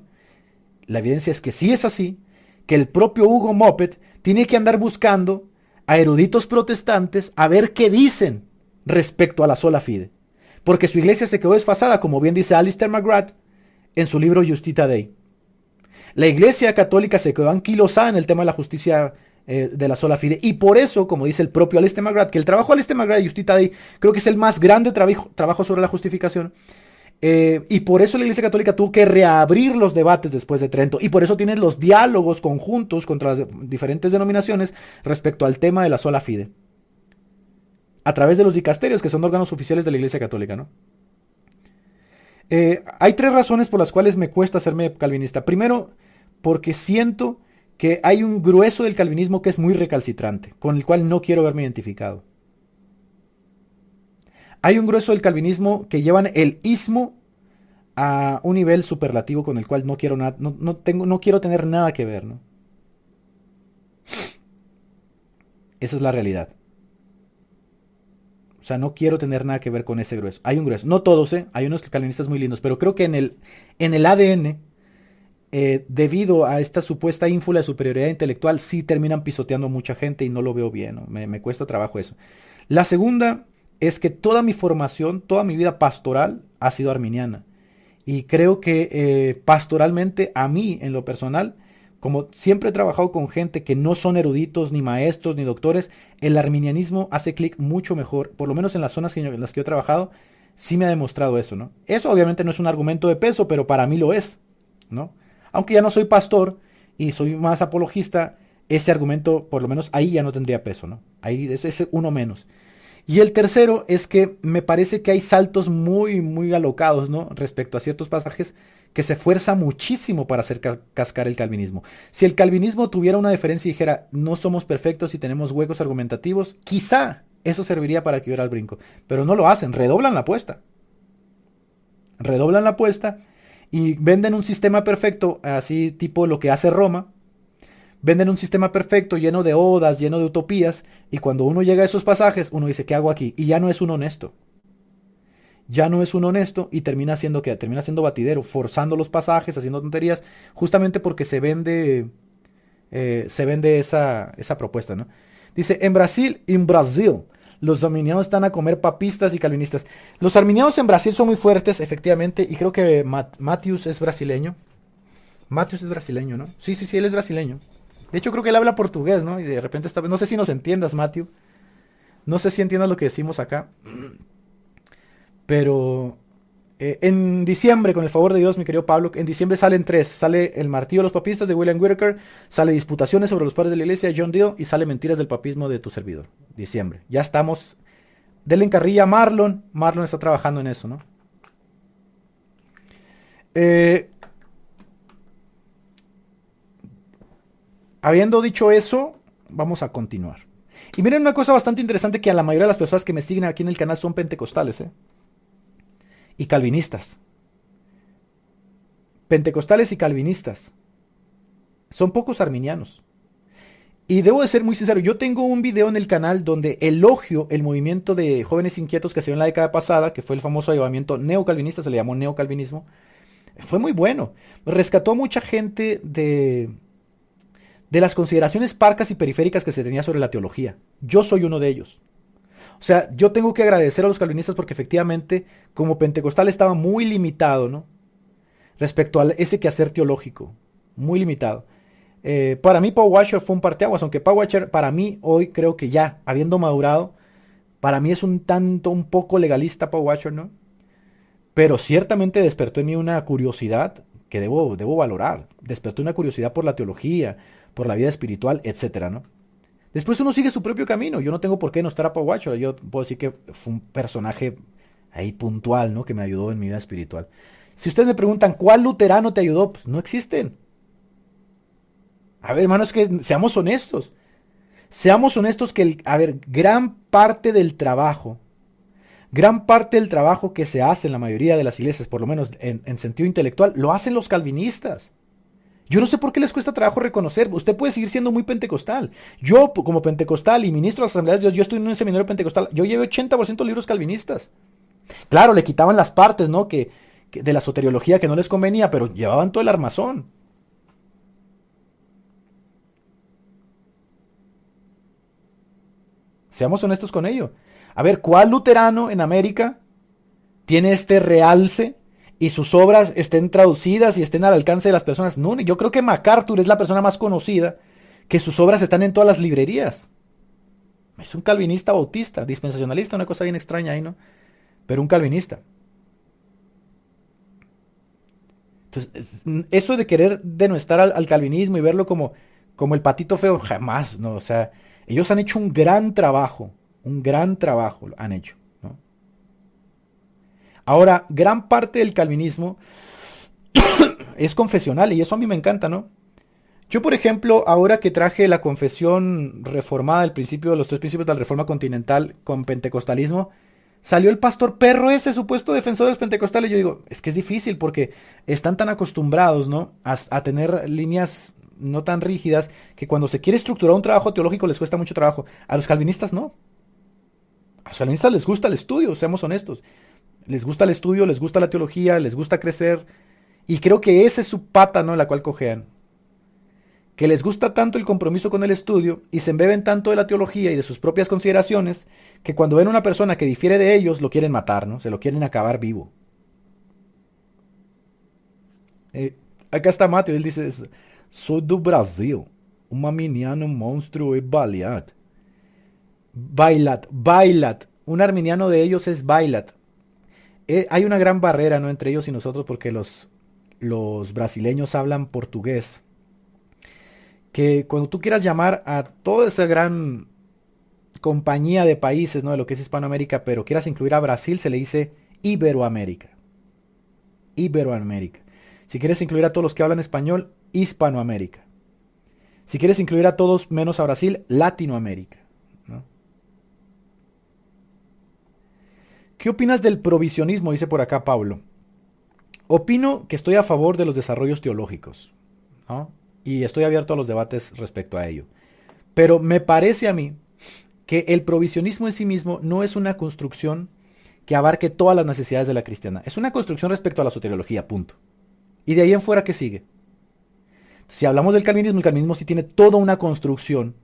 La evidencia es que sí es así, que el propio Hugo Moppet tiene que andar buscando a eruditos protestantes a ver qué dicen respecto a la sola fide. Porque su iglesia se quedó desfasada, como bien dice Alistair McGrath en su libro Justita Dei. La iglesia católica se quedó anquilosada en el tema de la justicia de la sola fide. Y por eso, como dice el propio Alistair McGrath, que el trabajo de Alistair McGrath y Justita Dei creo que es el más grande trabajo sobre la justificación. Y por eso la Iglesia Católica tuvo que reabrir los debates después de Trento. Y por eso tienen los diálogos conjuntos contra las diferentes denominaciones respecto al tema de la sola fide. A través de los dicasterios, que son órganos oficiales de la Iglesia Católica, ¿no? Hay tres razones por las cuales me cuesta hacerme calvinista. Primero, porque siento que hay un grueso del calvinismo que es muy recalcitrante, con el cual no quiero verme identificado. Hay un grueso del calvinismo que llevan el ismo a un nivel superlativo con el cual no quiero, no quiero tener nada que ver, ¿no? Esa es la realidad. O sea, no quiero tener nada que ver con ese grueso. Hay un grueso. No todos, ¿eh? Hay unos calvinistas muy lindos, pero creo que en el ADN, debido a esta supuesta ínfula de superioridad intelectual, sí terminan pisoteando a mucha gente y no lo veo bien, ¿no? Me cuesta trabajo eso. La segunda es que toda mi formación, toda mi vida pastoral ha sido arminiana. Y creo que pastoralmente, a mí, en lo personal, como siempre he trabajado con gente que no son eruditos, ni maestros, ni doctores, el arminianismo hace clic mucho mejor, por lo menos en las zonas en las que yo he trabajado, sí me ha demostrado eso, ¿no? Eso obviamente no es un argumento de peso, pero para mí lo es, ¿no? Aunque ya no soy pastor y soy más apologista, ese argumento, por lo menos ahí ya no tendría peso, ¿no? Ahí es uno menos. Y el tercero es que me parece que hay saltos muy, muy alocados, ¿no? Respecto a ciertos pasajes que se esfuerza muchísimo para hacer cascar el calvinismo. Si el calvinismo tuviera una diferencia y dijera, no somos perfectos y tenemos huecos argumentativos, quizá eso serviría para que hubiera el brinco. Pero no lo hacen, redoblan la apuesta. Redoblan la apuesta y venden un sistema perfecto, así tipo lo que hace Roma. Venden un sistema perfecto lleno de odas, lleno de utopías, y cuando uno llega a esos pasajes, uno dice, ¿qué hago aquí? Y ya no es un honesto. Ya no es un honesto y termina siendo ¿qué? Termina siendo batidero, forzando los pasajes, haciendo tonterías, justamente porque se vende esa propuesta, ¿no? Dice, en Brasil, los arminianos están a comer papistas y calvinistas. Los arminianos en Brasil son muy fuertes, efectivamente, y creo que Matthews es brasileño. Matthews es brasileño, ¿no? Sí, sí, sí, él es brasileño. De hecho, creo que él habla portugués, ¿no? Y de repente no sé si nos entiendas, Matthew. No sé si entiendas lo que decimos acá. Pero en diciembre, con el favor de Dios, mi querido Pablo, en diciembre salen tres. Sale El martillo de los papistas de William Whitaker, sale Disputaciones sobre los padres de la iglesia, John Deal, y sale Mentiras del papismo de tu servidor. Diciembre. Ya estamos. Denle en carrilla a Marlon. Marlon está trabajando en eso, ¿no? Habiendo dicho eso, vamos a continuar. Y miren una cosa bastante interesante, que a la mayoría de las personas que me siguen aquí en el canal son pentecostales, ¿eh? Y calvinistas. Pentecostales y calvinistas. Son pocos arminianos. Y debo de ser muy sincero, yo tengo un video en el canal donde elogio el movimiento de jóvenes inquietos que se dio en la década pasada, que fue el famoso avivamiento neocalvinista, se le llamó neocalvinismo. Fue muy bueno. Rescató a mucha gente de las consideraciones parcas y periféricas que se tenía sobre la teología. Yo soy uno de ellos. O sea, yo tengo que agradecer a los calvinistas porque efectivamente, como pentecostal, estaba muy limitado, ¿no? Respecto a ese quehacer teológico. Muy limitado. Para mí, Paul Washer fue un parteaguas, aunque Paul Washer, para mí, hoy creo que ya, habiendo madurado, para mí es un poco legalista Paul Washer, ¿no? Pero ciertamente despertó en mí una curiosidad que debo valorar. Despertó una curiosidad por la teología, por la vida espiritual, etcétera, ¿no? Después uno sigue su propio camino. Yo no tengo por qué no estar a Apahuacho. Yo puedo decir que fue un personaje ahí puntual, ¿no? Que me ayudó en mi vida espiritual. Si ustedes me preguntan, ¿cuál luterano te ayudó? Pues no existen. A ver, hermanos, que seamos honestos. Seamos honestos que, a ver, gran parte del trabajo que se hace en la mayoría de las iglesias, por lo menos en sentido intelectual, lo hacen los calvinistas. Yo no sé por qué les cuesta trabajo reconocer. Usted puede seguir siendo muy pentecostal. Yo, como pentecostal y ministro de las Asambleas de Dios, yo estoy en un seminario pentecostal. Yo llevo 80% de libros calvinistas. Claro, le quitaban las partes, ¿no? Que de la soteriología que no les convenía, pero llevaban todo el armazón. Seamos honestos con ello. A ver, ¿cuál luterano en América tiene este realce y sus obras estén traducidas y estén al alcance de las personas? No, yo creo que MacArthur es la persona más conocida, que sus obras están en todas las librerías. Es un calvinista bautista, dispensacionalista, una cosa bien extraña ahí, ¿no? Pero un calvinista. Entonces, eso de querer denostar al calvinismo y verlo como el patito feo, jamás, ¿no? O sea, ellos han hecho un gran trabajo han hecho, ¿no? Ahora, gran parte del calvinismo es confesional y eso a mí me encanta, ¿no? Yo, por ejemplo, ahora que traje la confesión reformada, el principio de los tres principios de la reforma continental con pentecostalismo, salió el pastor perro ese, supuesto defensor de los pentecostales. Yo digo, es que es difícil porque están tan acostumbrados, ¿no? A tener líneas no tan rígidas que cuando se quiere estructurar un trabajo teológico les cuesta mucho trabajo. A los calvinistas no. A los calvinistas les gusta el estudio, seamos honestos. Les gusta el estudio, les gusta la teología, les gusta crecer. Y creo que esa es su pata, ¿no? En la cual cojean. Que les gusta tanto el compromiso con el estudio y se embeben tanto de la teología y de sus propias consideraciones que cuando ven a una persona que difiere de ellos lo quieren matar, ¿no? Se lo quieren acabar vivo. Eh, Acá está Mateo, él dice, soy do Brasil, uma menina monstruo e baleat. Bailat. Un arminiano de ellos es Bailat. Hay una gran barrera, ¿no? Entre ellos y nosotros porque los brasileños hablan portugués. Que cuando tú quieras llamar a toda esa gran compañía de países, ¿no? De lo que es Hispanoamérica, pero quieras incluir a Brasil, se le dice Iberoamérica. Iberoamérica. Si quieres incluir a todos los que hablan español, Hispanoamérica. Si quieres incluir a todos menos a Brasil, Latinoamérica, ¿no? ¿Qué opinas del provisionismo? Dice por acá Pablo. Opino que estoy a favor de los desarrollos teológicos, ¿no? Y estoy abierto a los debates respecto a ello. Pero me parece a mí que el provisionismo en sí mismo no es una construcción que abarque todas las necesidades de la cristiana. Es una construcción respecto a la soteriología, punto. Y de ahí en fuera, ¿qué sigue? Si hablamos del calvinismo, el calvinismo sí tiene toda una construcción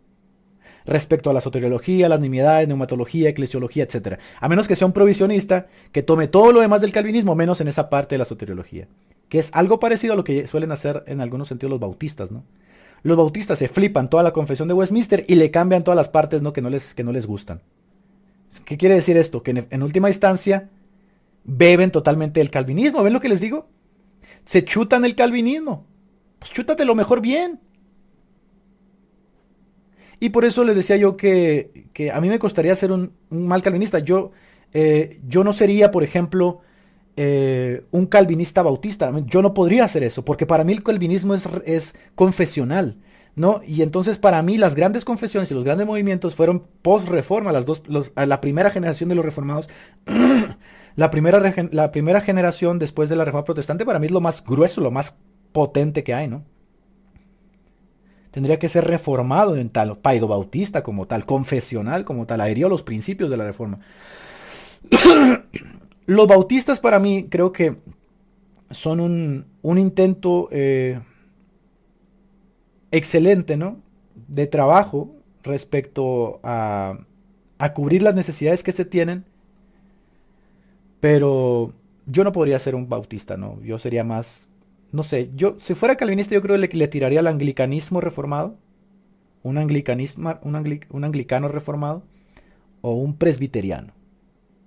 respecto a la soteriología, las nimiedades, neumatología, eclesiología, etc. A menos que sea un provisionista que tome todo lo demás del calvinismo, menos en esa parte de la soteriología. Que es algo parecido a lo que suelen hacer en algunos sentidos los bautistas, ¿no? Los bautistas se flipan toda la confesión de Westminster y le cambian todas las partes, ¿no? Que no les gustan. ¿Qué quiere decir esto? Que en última instancia beben totalmente del calvinismo. ¿Ven lo que les digo? Se chutan el calvinismo. Pues chútatelo mejor bien. Y por eso les decía yo que a mí me costaría ser un mal calvinista. Yo no sería, por ejemplo, un calvinista bautista. Yo no podría hacer eso, porque para mí el calvinismo es confesional, ¿no? Y entonces para mí las grandes confesiones y los grandes movimientos fueron post-reforma, la primera generación de los reformados. La primera generación después de la reforma protestante para mí es lo más grueso, lo más potente que hay, ¿no? Tendría que ser reformado en tal, paido bautista como tal, confesional como tal, adherió a los principios de la reforma. Los bautistas para mí creo que son un intento excelente, ¿no? De trabajo respecto a cubrir las necesidades que se tienen, pero yo no podría ser un bautista, ¿no? Yo sería más, no sé, yo si fuera calvinista yo creo que le tiraría al anglicanismo reformado, un anglicano reformado o un presbiteriano,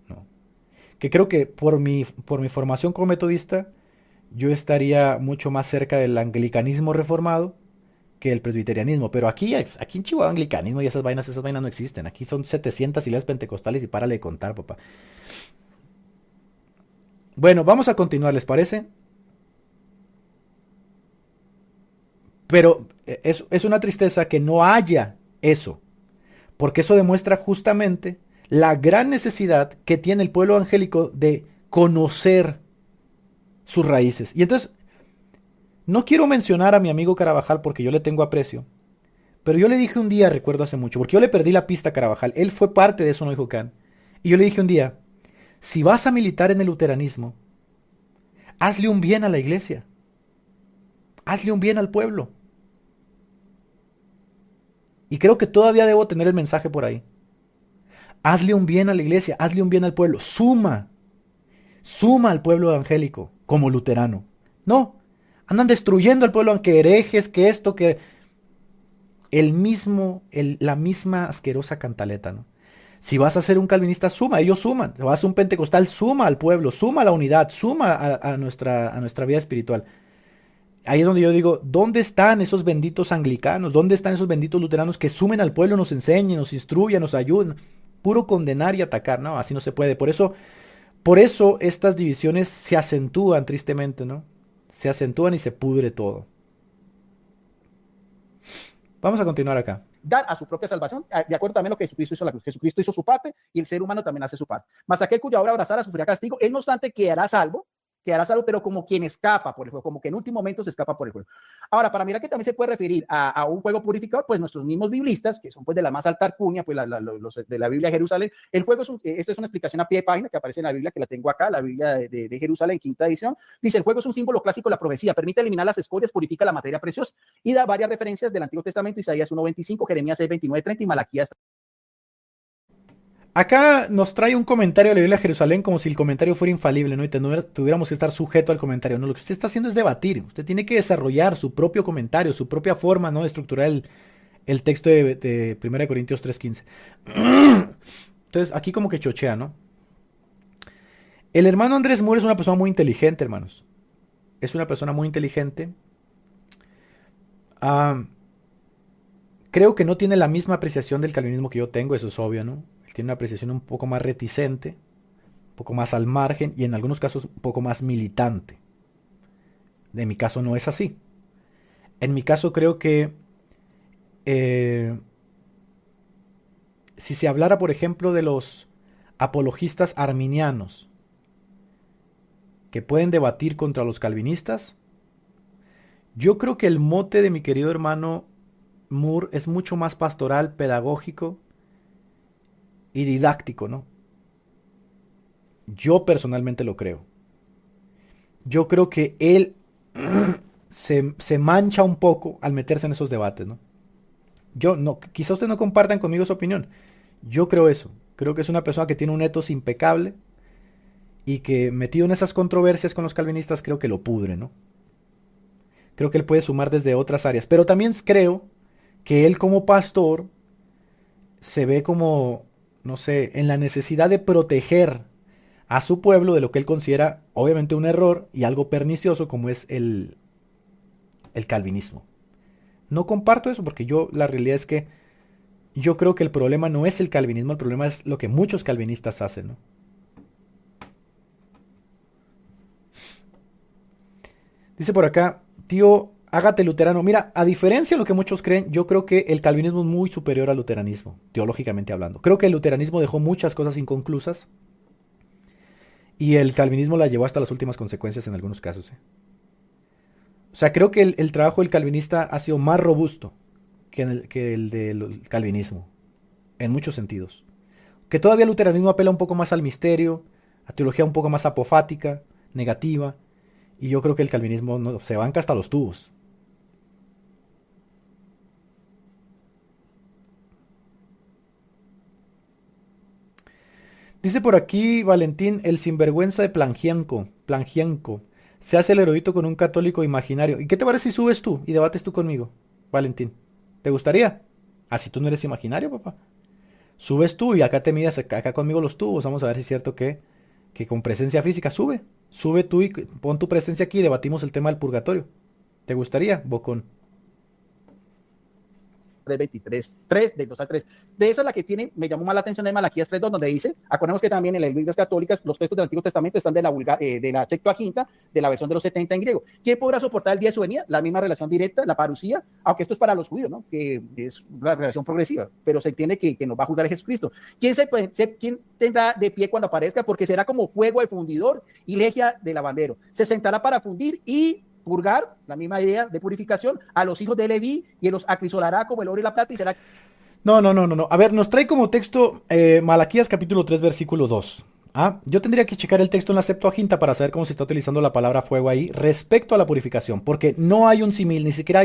¿no? Que creo que por mi formación como metodista, yo estaría mucho más cerca del anglicanismo reformado que el presbiterianismo. Pero aquí en Chihuahua, anglicanismo y esas vainas no existen. Aquí son 700 iglesias pentecostales y párale de contar, papá. Bueno, vamos a continuar, ¿les parece? Pero es una tristeza que no haya eso, porque eso demuestra justamente la gran necesidad que tiene el pueblo evangélico de conocer sus raíces. Y entonces, no quiero mencionar a mi amigo Carabajal porque yo le tengo aprecio, pero yo le dije un día, recuerdo hace mucho, porque yo le perdí la pista a Carabajal, él fue parte de eso, no dijo Can, y yo le dije un día, si vas a militar en el luteranismo, hazle un bien a la iglesia, hazle un bien al pueblo. Y creo que todavía debo tener el mensaje por ahí. Hazle un bien a la iglesia, hazle un bien al pueblo, suma al pueblo evangélico como luterano. No, andan destruyendo al pueblo, que herejes, que esto, que la misma asquerosa cantaleta, ¿no? Si vas a ser un calvinista, suma, ellos suman. Si vas a ser un pentecostal, suma al pueblo, suma a la unidad, suma a nuestra vida espiritual. Ahí es donde yo digo, ¿dónde están esos benditos anglicanos? ¿Dónde están esos benditos luteranos que sumen al pueblo, nos enseñen, nos instruyan, nos ayuden? Puro condenar y atacar, ¿no? Así no se puede. Por eso estas divisiones se acentúan tristemente, ¿no? Se acentúan y se pudre todo. Vamos a continuar acá. Dar a su propia salvación, de acuerdo también a lo que Jesucristo hizo en la cruz. Jesucristo hizo su parte y el ser humano también hace su parte. Mas aquel cuya obra abrazara sufrirá castigo, él no obstante quedará salvo, pero como quien escapa por el fuego, como que en último momento se escapa por el fuego. Ahora, para mirar que también se puede referir a un fuego purificador, pues nuestros mismos biblistas, que son pues de la más alta alcurnia, pues los de la Biblia de Jerusalén, el fuego esto es una explicación a pie de página que aparece en la Biblia, que la tengo acá, la Biblia de Jerusalén, quinta edición, dice, el fuego es un símbolo clásico de la profecía, permite eliminar las escorias, purifica la materia preciosa, y da varias referencias del Antiguo Testamento, Isaías 1:25, Jeremías 6:29-30 y Malaquías. Acá nos trae un comentario de la Biblia de Jerusalén como si el comentario fuera infalible, ¿no? Y tuviéramos que estar sujeto al comentario. No, lo que usted está haciendo es debatir. Usted tiene que desarrollar su propio comentario, su propia forma, ¿no? De estructurar el texto de 1 Corintios 3:15. Entonces, aquí como que chochea, ¿no? El hermano Andrés Moore es una persona muy inteligente, hermanos. Es una persona muy inteligente. Creo que no tiene la misma apreciación del calvinismo que yo tengo, eso es obvio, ¿no? Tiene una apreciación un poco más reticente, un poco más al margen y en algunos casos un poco más militante. En mi caso no es así. En mi caso creo que si se hablara, por ejemplo, de los apologistas arminianos que pueden debatir contra los calvinistas, yo creo que el mote de mi querido hermano Moore es mucho más pastoral, pedagógico y didáctico, ¿no? Yo personalmente lo creo. Yo creo que él se mancha un poco al meterse en esos debates, ¿no? Yo no, quizá ustedes no compartan conmigo su opinión. Yo creo eso. Creo que es una persona que tiene un ethos impecable y que metido en esas controversias con los calvinistas creo que lo pudre, ¿no? Creo que él puede sumar desde otras áreas. Pero también creo que él como pastor se ve como, no sé, en la necesidad de proteger a su pueblo de lo que él considera obviamente un error y algo pernicioso como es el calvinismo. No comparto eso porque la realidad es que yo creo que el problema no es el calvinismo, el problema es lo que muchos calvinistas hacen, ¿no? Dice por acá, tío, hágate luterano. Mira, a diferencia de lo que muchos creen, yo creo que el calvinismo es muy superior al luteranismo, teológicamente hablando. Creo que el luteranismo dejó muchas cosas inconclusas y el calvinismo la llevó hasta las últimas consecuencias en algunos casos, ¿eh? O sea, creo que el trabajo del calvinista ha sido más robusto que el del calvinismo, en muchos sentidos. Que todavía el luteranismo apela un poco más al misterio, a teología un poco más apofática, negativa, y yo creo que el calvinismo se banca hasta los tubos. Dice por aquí Valentín, el sinvergüenza de Plangienco, se hace el erudito con un católico imaginario. ¿Y qué te parece si subes tú y debates tú conmigo, Valentín? ¿Te gustaría? Así tú no eres imaginario, papá. Subes tú y acá te midas acá conmigo los tubos. Vamos a ver si es cierto que con presencia física sube. Sube tú y pon tu presencia aquí y debatimos el tema del purgatorio. ¿Te gustaría, Bocón? 3:23, 3, del 2 al 3. De esa es la que tiene, me llamó más la atención de Malaquías 3:2, donde dice, acordemos que también en las Biblias católicas los textos del Antiguo Testamento están de la Septuaginta, de la versión de los 70 en griego. ¿Quién podrá soportar el día de su venida? La misma relación directa, la parusía, aunque esto es para los judíos, ¿no? Que es la relación progresiva, pero se entiende que nos va a juzgar a Jesucristo. ¿Quién tendrá de pie cuando aparezca? Porque será como fuego de fundidor y legia de lavandero. Se sentará para fundir y purgar, la misma idea de purificación, a los hijos de Leví, y los acrisolará como el oro y la plata y será... No. A ver, nos trae como texto Malaquías capítulo 3, versículo 2. Yo tendría que checar el texto en la Septuaginta para saber cómo se está utilizando la palabra fuego ahí respecto a la purificación, porque no hay un símil, ni siquiera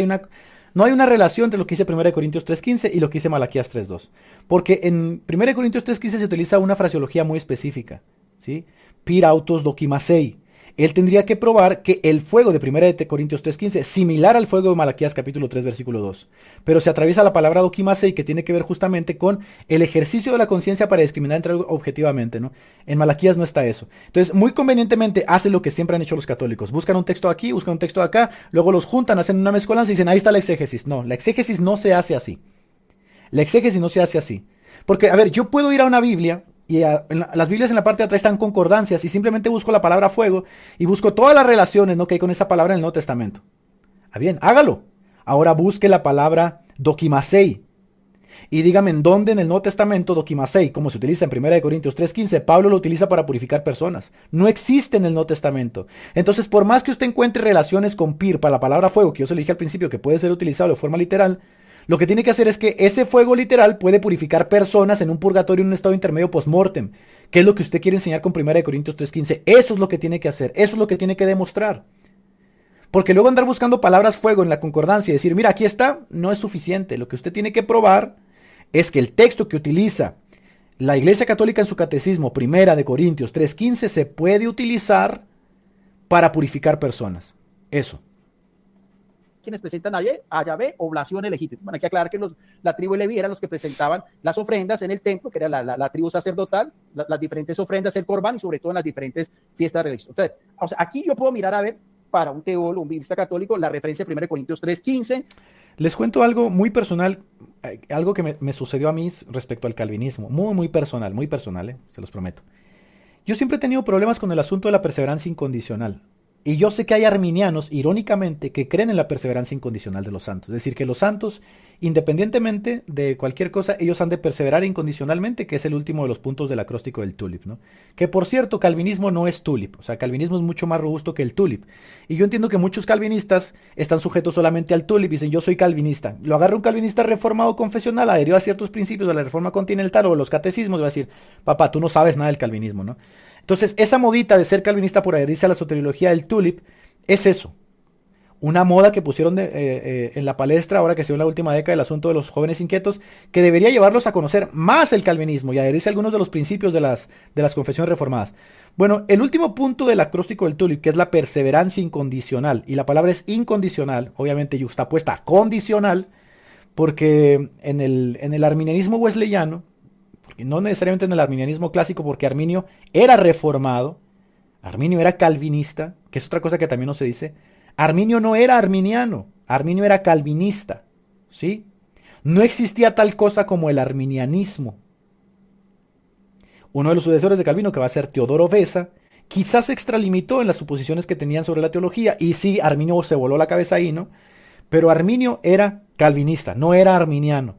no hay una relación entre lo que dice 1 Corintios 3:15 y lo que dice Malaquías 3:2. Porque en 1 Corintios 3:15 se utiliza una fraseología muy específica, ¿sí? Pir autos dokimasei. Él tendría que probar que el fuego de 1 Corintios 3:15 similar al fuego de Malaquías capítulo 3 versículo 2. Pero se atraviesa la palabra dokimasei, que tiene que ver justamente con el ejercicio de la conciencia para discriminar entre algo objetivamente, ¿no? En Malaquías no está eso. Entonces, muy convenientemente hace lo que siempre han hecho los católicos. Buscan un texto aquí, buscan un texto acá, luego los juntan, hacen una mezcolanza y dicen, ahí está la exégesis. No, la exégesis no se hace así. La exégesis no se hace así. Porque, a ver, yo puedo ir a una Biblia... Y las Biblias en la parte de atrás están concordancias y simplemente busco la palabra fuego y busco todas las relaciones, ¿no?, que hay con esa palabra en el Nuevo Testamento. Bien, hágalo. Ahora busque la palabra dokimasei y dígame en dónde en el Nuevo Testamento dokimasei, como se utiliza en 1 Corintios 3:15, Pablo lo utiliza para purificar personas. No existe en el Nuevo Testamento. Entonces, por más que usted encuentre relaciones con pir para la palabra fuego, que yo se lo dije al principio que puede ser utilizado de forma literal, lo que tiene que hacer es que ese fuego literal puede purificar personas en un purgatorio, en un estado intermedio post-mortem, que es lo que usted quiere enseñar con 1 Corintios 3:15. Eso es lo que tiene que hacer, eso es lo que tiene que demostrar. Porque luego andar buscando palabras fuego en la concordancia y decir, mira, aquí está, no es suficiente. Lo que usted tiene que probar es que el texto que utiliza la Iglesia Católica en su catecismo, 1 Corintios 3:15, se puede utilizar para purificar personas. Eso. Quienes presentan a Yahvé oblaciones legítimas. Bueno, hay que aclarar que la tribu de Leví eran los que presentaban las ofrendas en el templo, que era la tribu sacerdotal, las diferentes ofrendas, el corbán y sobre todo en las diferentes fiestas religiosas. Entonces, o sea, aquí yo puedo mirar a ver, para un teólogo, un biblista católico, la referencia de 1 Corintios 3:15. Les cuento algo muy personal, algo que me sucedió a mí respecto al calvinismo. Muy personal, se los prometo. Yo siempre he tenido problemas con el asunto de la perseverancia incondicional. Y yo sé que hay arminianos, irónicamente, que creen en la perseverancia incondicional de los santos. Es decir, que los santos, independientemente de cualquier cosa, ellos han de perseverar incondicionalmente, que es el último de los puntos del acróstico del tulip, ¿no? Que por cierto, calvinismo no es tulip. O sea, calvinismo es mucho más robusto que el tulip. Y yo entiendo que muchos calvinistas están sujetos solamente al tulip y dicen, yo soy calvinista. Lo agarra un calvinista reformado confesional, adherió a ciertos principios de la reforma continental o de los catecismos, y va a decir, papá, tú no sabes nada del calvinismo, ¿no? Entonces, esa modita de ser calvinista por adherirse a la soteriología del tulip es eso. Una moda que pusieron en la palestra ahora que se dio en la última década el asunto de los jóvenes inquietos, que debería llevarlos a conocer más el calvinismo y adherirse a algunos de los principios de las confesiones reformadas. Bueno, el último punto del acróstico del tulip, que es la perseverancia incondicional, y la palabra es incondicional, obviamente yuxtapuesta a condicional, porque en el arminianismo wesleyano, y no necesariamente en el arminianismo clásico, porque Arminio era reformado, Arminio era calvinista, que es otra cosa que también no se dice. Arminio no era arminiano, Arminio era calvinista, ¿sí? No existía tal cosa como el arminianismo. Uno de los sucesores de Calvino, que va a ser Teodoro Beza, quizás se extralimitó en las suposiciones que tenían sobre la teología, y sí, Arminio se voló la cabeza ahí, ¿no? Pero Arminio era calvinista, no era arminiano.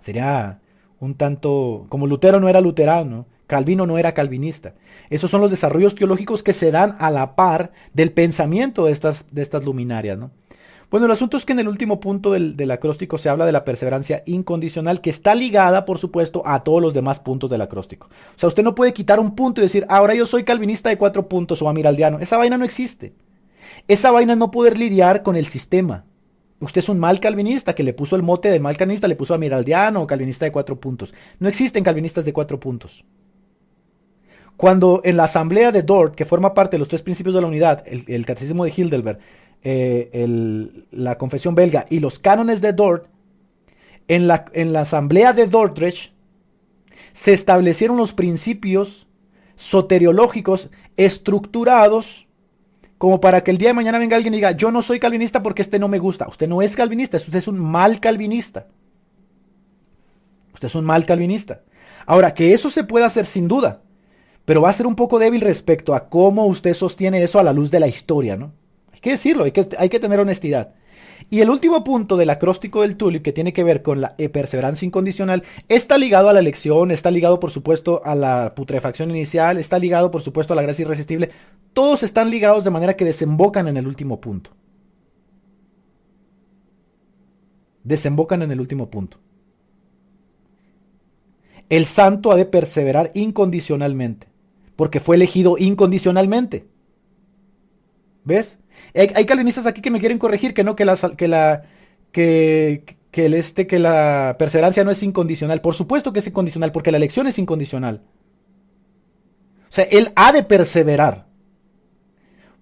Sería un tanto, como Lutero no era luterano, Calvino no era calvinista. Esos son los desarrollos teológicos que se dan a la par del pensamiento de estas luminarias, ¿no? Bueno, el asunto es que en el último punto del acróstico se habla de la perseverancia incondicional, que está ligada, por supuesto, a todos los demás puntos del acróstico. O sea, usted no puede quitar un punto y decir, ahora yo soy calvinista de 4 puntos o amiraldiano. Esa vaina no existe. Esa vaina es no poder lidiar con el sistema. Usted es un mal calvinista que le puso el mote de mal calvinista, le puso amiraldiano o calvinista de 4 puntos. No existen calvinistas de 4 puntos. Cuando en la asamblea de Dort, que forma parte de los 3 principios de la unidad, el catecismo de Heidelberg, la confesión belga y los cánones de Dort, en la asamblea de Dordrecht se establecieron los principios soteriológicos estructurados como para que el día de mañana venga alguien y diga, yo no soy calvinista porque este no me gusta. Usted no es calvinista, usted es un mal calvinista. Usted es un mal calvinista. Ahora, que eso se puede hacer sin duda, pero va a ser un poco débil respecto a cómo usted sostiene eso a la luz de la historia, ¿no? Hay que decirlo, hay que tener honestidad. Y el último punto del acróstico del Tulip, que tiene que ver con la perseverancia incondicional, está ligado a la elección, está ligado por supuesto a la putrefacción inicial, está ligado por supuesto a la gracia irresistible. Todos están ligados de manera que desembocan en el último punto. Desembocan en el último punto. El santo ha de perseverar incondicionalmente, porque fue elegido incondicionalmente. ¿Ves? Hay calvinistas aquí que me quieren corregir que no, que la perseverancia no es incondicional. Por supuesto que es incondicional, porque la elección es incondicional. O sea, él ha de perseverar.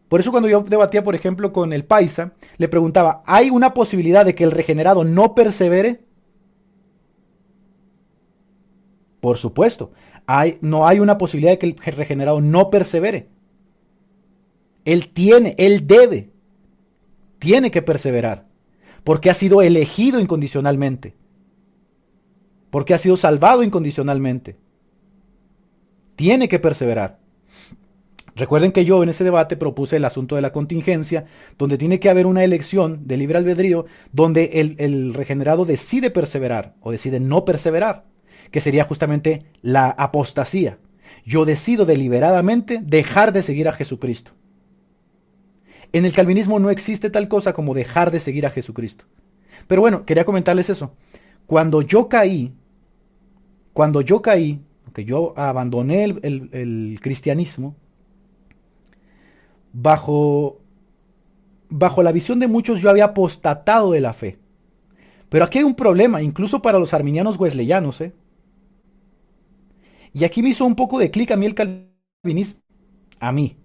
Por eso cuando yo debatía, por ejemplo, con el Paisa, le preguntaba, ¿hay una posibilidad de que el regenerado no persevere? Por supuesto, no hay una posibilidad de que el regenerado no persevere. Él tiene que perseverar, porque ha sido elegido incondicionalmente, porque ha sido salvado incondicionalmente. Tiene que perseverar. Recuerden que yo en ese debate propuse el asunto de la contingencia, donde tiene que haber una elección de libre albedrío, donde el regenerado decide perseverar o decide no perseverar, que sería justamente la apostasía. Yo decido deliberadamente dejar de seguir a Jesucristo. En el calvinismo no existe tal cosa como dejar de seguir a Jesucristo. Pero bueno, quería comentarles eso. Cuando yo caí, que yo abandoné el cristianismo, bajo la visión de muchos yo había apostatado de la fe. Pero aquí hay un problema, incluso para los arminianos wesleyanos, ¿eh? Y aquí me hizo un poco de clic a mí el calvinismo. A mí.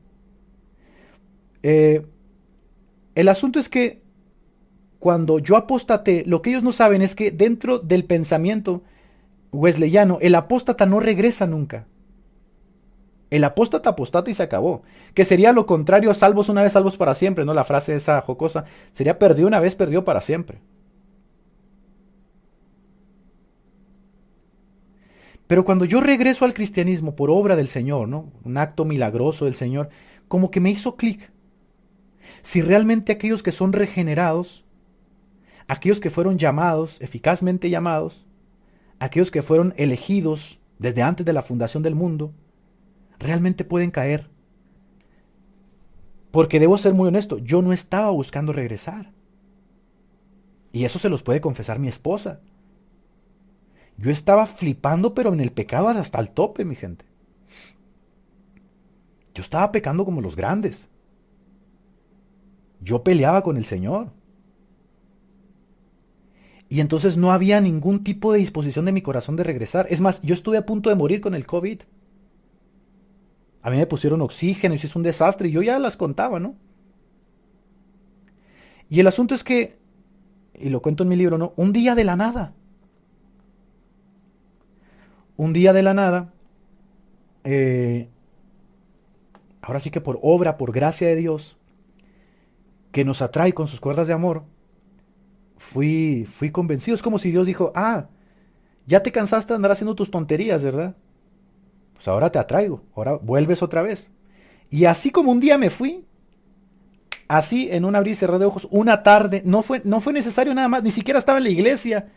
El asunto es que cuando yo apostaté, lo que ellos no saben es que dentro del pensamiento wesleyano, el apóstata no regresa nunca. El apóstata apostata y se acabó. Que sería lo contrario a salvos una vez, salvos para siempre, ¿no? La frase esa jocosa. Sería perdió una vez, perdió para siempre. Pero cuando yo regreso al cristianismo por obra del Señor, ¿no? Un acto milagroso del Señor, como que me hizo clic. Si realmente aquellos que son regenerados, aquellos que fueron llamados, eficazmente llamados, aquellos que fueron elegidos desde antes de la fundación del mundo, realmente pueden caer. Porque debo ser muy honesto, yo no estaba buscando regresar. Y eso se los puede confesar mi esposa. Yo estaba flipando, pero en el pecado hasta el tope, mi gente. Yo estaba pecando como los grandes. Yo peleaba con el Señor. Y entonces no había ningún tipo de disposición de mi corazón de regresar. Es más, yo estuve a punto de morir con el COVID. A mí me pusieron oxígeno y eso es un desastre. Y yo ya las contaba, ¿no? Y el asunto es que, y lo cuento en mi libro, ¿no? Un día de la nada, ahora sí que por obra, por gracia de Dios, que nos atrae con sus cuerdas de amor, fui convencido. Es como si Dios dijo, ya te cansaste de andar haciendo tus tonterías, ¿verdad? Pues ahora te atraigo, ahora vuelves otra vez. Y así como un día me fui, así en un abrir y cerrar de ojos, una tarde, no fue necesario nada más, ni siquiera estaba en la iglesia.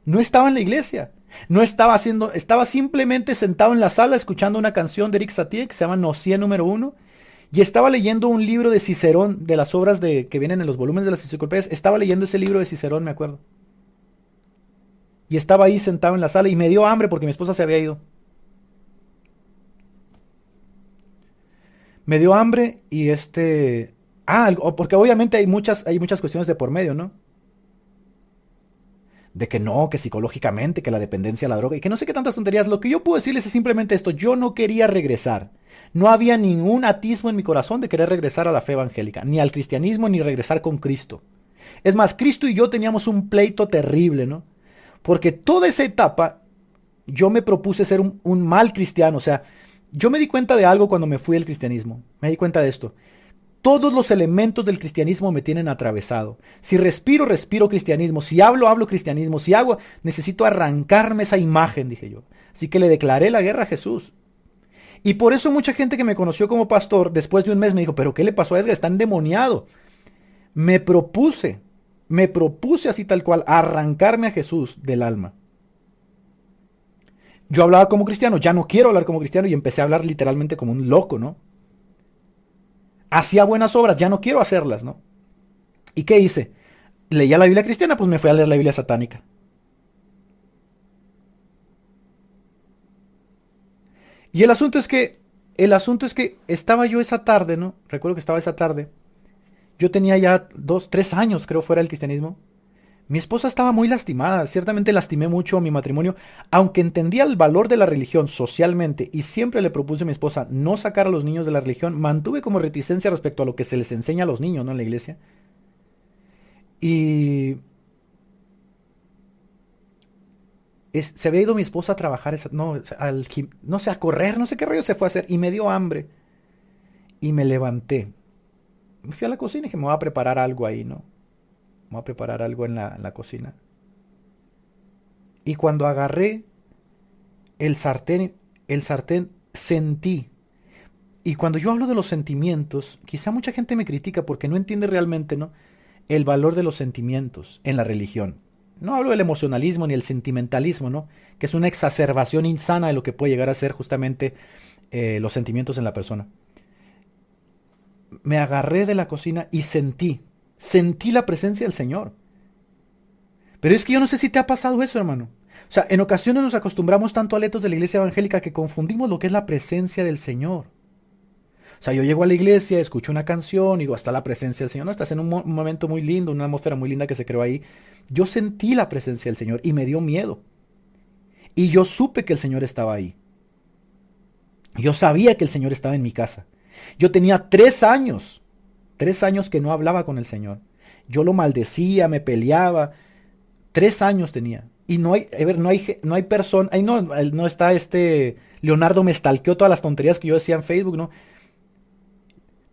No estaba en la iglesia. No estaba haciendo, estaba simplemente sentado en la sala escuchando una canción de Eric Satie que se llama Nocía número 1 y estaba leyendo un libro de Cicerón, de las obras que vienen en los volúmenes de las enciclopedias. Estaba leyendo ese libro de Cicerón, me acuerdo. Y estaba ahí sentado en la sala y me dio hambre porque mi esposa se había ido. Me dio hambre y porque obviamente hay muchas cuestiones de por medio, ¿no? De que no, que psicológicamente, que la dependencia a la droga y que no sé qué tantas tonterías. Lo que yo puedo decirles es simplemente esto: yo no quería regresar. No había ningún atisbo en mi corazón de querer regresar a la fe evangélica, ni al cristianismo, ni regresar con Cristo. Es más, Cristo y yo teníamos un pleito terrible, ¿no? Porque toda esa etapa yo me propuse ser un mal cristiano. O sea, yo me di cuenta de algo cuando me fui al cristianismo. Me di cuenta de esto. Todos los elementos del cristianismo me tienen atravesado. Si respiro, respiro cristianismo. Si hablo, hablo cristianismo. Si hago, necesito arrancarme esa imagen, dije yo. Así que le declaré la guerra a Jesús. Y por eso mucha gente que me conoció como pastor, después de un mes me dijo, ¿pero qué le pasó a Edgar? Está endemoniado. Me propuse así tal cual, arrancarme a Jesús del alma. Yo hablaba como cristiano, ya no quiero hablar como cristiano y empecé a hablar literalmente como un loco, ¿no? Hacía buenas obras, ya no quiero hacerlas, ¿no? ¿Y qué hice? Leía la Biblia cristiana, pues me fui a leer la Biblia satánica. Y el asunto es que estaba yo esa tarde, ¿no? Recuerdo que estaba esa tarde. Yo tenía ya 2, 3 años, creo, fuera del cristianismo. Mi esposa estaba muy lastimada, ciertamente lastimé mucho mi matrimonio, aunque entendía el valor de la religión socialmente y siempre le propuse a mi esposa no sacar a los niños de la religión, mantuve como reticencia respecto a lo que se les enseña a los niños, ¿no? En la iglesia. Y se había ido mi esposa a trabajar, no sé, a correr, no sé qué rollo se fue a hacer, y me dio hambre. Y me levanté. Me fui a la cocina y dije, me voy a preparar algo ahí, ¿no? Me voy a preparar algo en la cocina. Y cuando agarré el sartén sentí. Y cuando yo hablo de los sentimientos, quizá mucha gente me critica porque no entiende realmente, ¿no? El valor de los sentimientos en la religión. No hablo del emocionalismo ni el sentimentalismo, ¿no? Que es una exacerbación insana de lo que puede llegar a ser justamente los sentimientos en la persona. Me agarré de la cocina y sentí la presencia del Señor. Pero es que yo no sé si te ha pasado eso, hermano. O sea, en ocasiones nos acostumbramos tanto a letos de la iglesia evangélica que confundimos lo que es la presencia del Señor. O sea, yo llego a la iglesia, escucho una canción y digo, está la presencia del Señor. No, estás en un momento muy lindo, una atmósfera muy linda que se creó ahí. Yo sentí la presencia del Señor y me dio miedo. Y yo supe que el Señor estaba ahí. Yo sabía que el Señor estaba en mi casa. Yo tenía 3 años que no hablaba con el Señor. Yo lo maldecía, me peleaba. 3 años tenía. Y no hay, a ver, no hay persona, ahí no está Leonardo me stalkeó todas las tonterías que yo decía en Facebook, ¿no?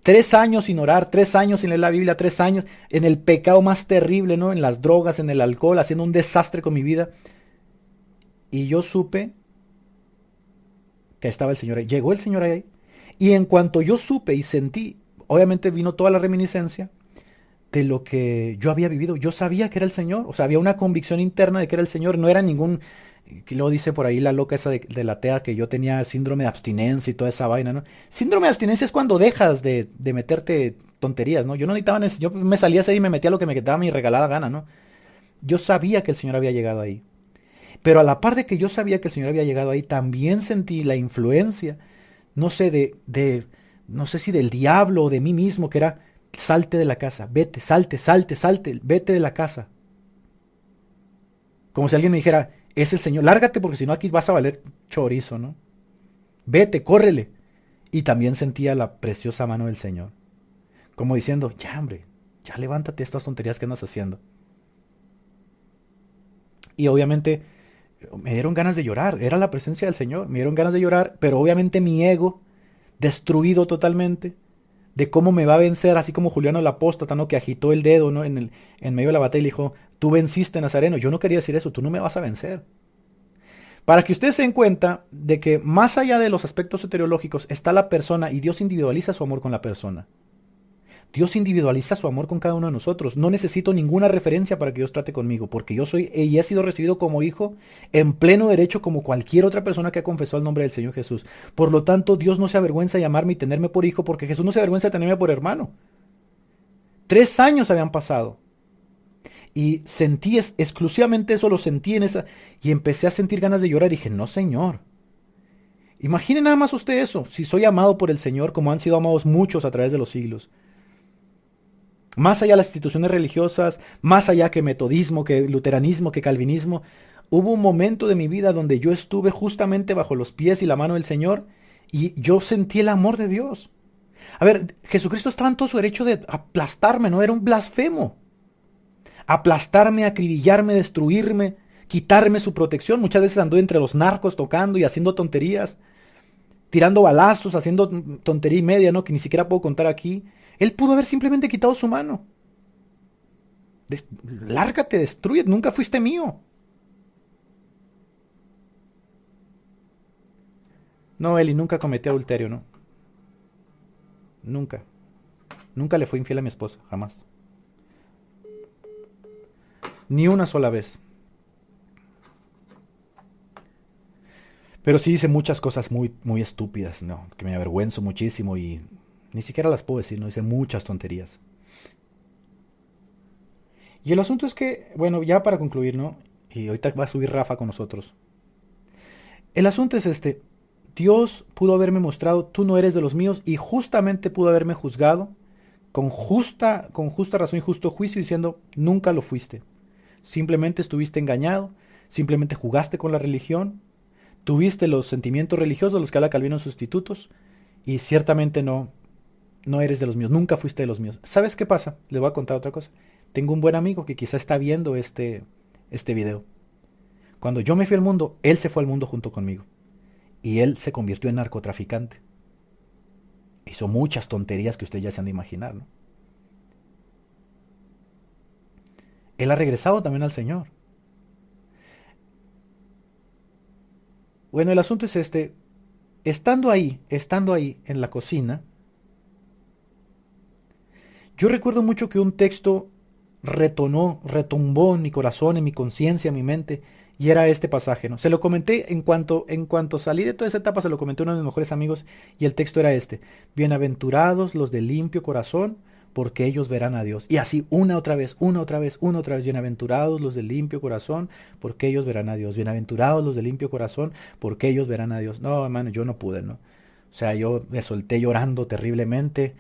3 años sin orar, 3 años sin leer la Biblia, 3 años en el pecado más terrible, ¿no? En las drogas, en el alcohol, haciendo un desastre con mi vida. Y yo supe que estaba el Señor ahí. Llegó el Señor ahí. Y en cuanto yo supe y sentí, obviamente vino toda la reminiscencia de lo que yo había vivido. Yo sabía que era el Señor. O sea, había una convicción interna de que era el Señor. No era ningún, que luego dice por ahí la loca esa de la TEA que yo tenía síndrome de abstinencia y toda esa vaina, ¿no? Síndrome de abstinencia es cuando dejas de meterte tonterías, ¿no? Yo no necesitaba, yo me salía así y me metía lo que me quedaba mi regalada gana, ¿no? Yo sabía que el Señor había llegado ahí. Pero a la par de que yo sabía que el Señor había llegado ahí, también sentí la influencia, no sé, no sé si del diablo o de mí mismo, que era, salte de la casa, vete, salte, vete de la casa. Como si alguien me dijera, es el Señor, lárgate porque si no aquí vas a valer chorizo, ¿no? Vete, córrele. Y también sentía la preciosa mano del Señor. Como diciendo, ya hombre, ya levántate estas tonterías que andas haciendo. Y obviamente me dieron ganas de llorar, era la presencia del Señor, me dieron ganas de llorar, pero obviamente mi ego, destruido totalmente, de cómo me va a vencer, así como Juliano el apóstata, ¿no? Que agitó el dedo, ¿no? En medio de la batalla y dijo, tú venciste, Nazareno. Yo no quería decir eso, tú no me vas a vencer. Para que ustedes se den cuenta de que más allá de los aspectos soteriológicos está la persona y Dios individualiza su amor con la persona. Dios individualiza su amor con cada uno de nosotros. No necesito ninguna referencia para que Dios trate conmigo, porque yo soy y he sido recibido como hijo en pleno derecho como cualquier otra persona que ha confesado el nombre del Señor Jesús. Por lo tanto, Dios no se avergüenza de llamarme y tenerme por hijo, porque Jesús no se avergüenza de tenerme por hermano. 3 años habían pasado. Y sentí exclusivamente eso, lo sentí en esa, y empecé a sentir ganas de llorar. Y dije, no, Señor. Imaginen nada más usted eso, si soy amado por el Señor, como han sido amados muchos a través de los siglos. Más allá de las instituciones religiosas, más allá que metodismo, que luteranismo, que calvinismo, hubo un momento de mi vida donde yo estuve justamente bajo los pies y la mano del Señor y yo sentí el amor de Dios. A ver, Jesucristo estaba en todo su derecho de aplastarme, no era un blasfemo. Aplastarme, acribillarme, destruirme, quitarme su protección. Muchas veces andó entre los narcos tocando y haciendo tonterías, tirando balazos, haciendo tontería y media, ¿no? Que ni siquiera puedo contar aquí. Él pudo haber simplemente quitado su mano. Lárgate, destruye, nunca fuiste mío. No, Eli, nunca cometí adulterio, ¿no? Nunca. Nunca le fui infiel a mi esposa, jamás. Ni una sola vez. Pero sí hice muchas cosas muy, muy estúpidas, ¿no? Que me avergüenzo muchísimo y ni siquiera las puedo decir, ¿no? Hice muchas tonterías. Y el asunto es que, bueno, ya para concluir, ¿no? Y ahorita va a subir Rafa con nosotros. El asunto es este. Dios pudo haberme mostrado, tú no eres de los míos, y justamente pudo haberme juzgado con justa razón y justo juicio diciendo, nunca lo fuiste. Simplemente estuviste engañado, simplemente jugaste con la religión, tuviste los sentimientos religiosos de los que habla Calvino en Sustitutos, y ciertamente no eres de los míos, nunca fuiste de los míos. ¿Sabes qué pasa? Les voy a contar otra cosa. Tengo un buen amigo que quizá está viendo este video. Cuando yo me fui al mundo, él se fue al mundo junto conmigo. Y él se convirtió en narcotraficante. Hizo muchas tonterías que ustedes ya se han de imaginar, ¿no? Él ha regresado también al Señor. Bueno, el asunto es este. Estando ahí en la cocina, yo recuerdo mucho que un texto retumbó en mi corazón, en mi conciencia, en mi mente, y era este pasaje, ¿no? Se lo comenté en cuanto salí de toda esa etapa, se lo comenté a uno de mis mejores amigos, y el texto era este: bienaventurados los de limpio corazón, porque ellos verán a Dios. Y así, una otra vez, una otra vez, una otra vez: bienaventurados los de limpio corazón, porque ellos verán a Dios. Bienaventurados los de limpio corazón, porque ellos verán a Dios. No, hermano, yo no pude, ¿no? O sea, yo me solté llorando terriblemente.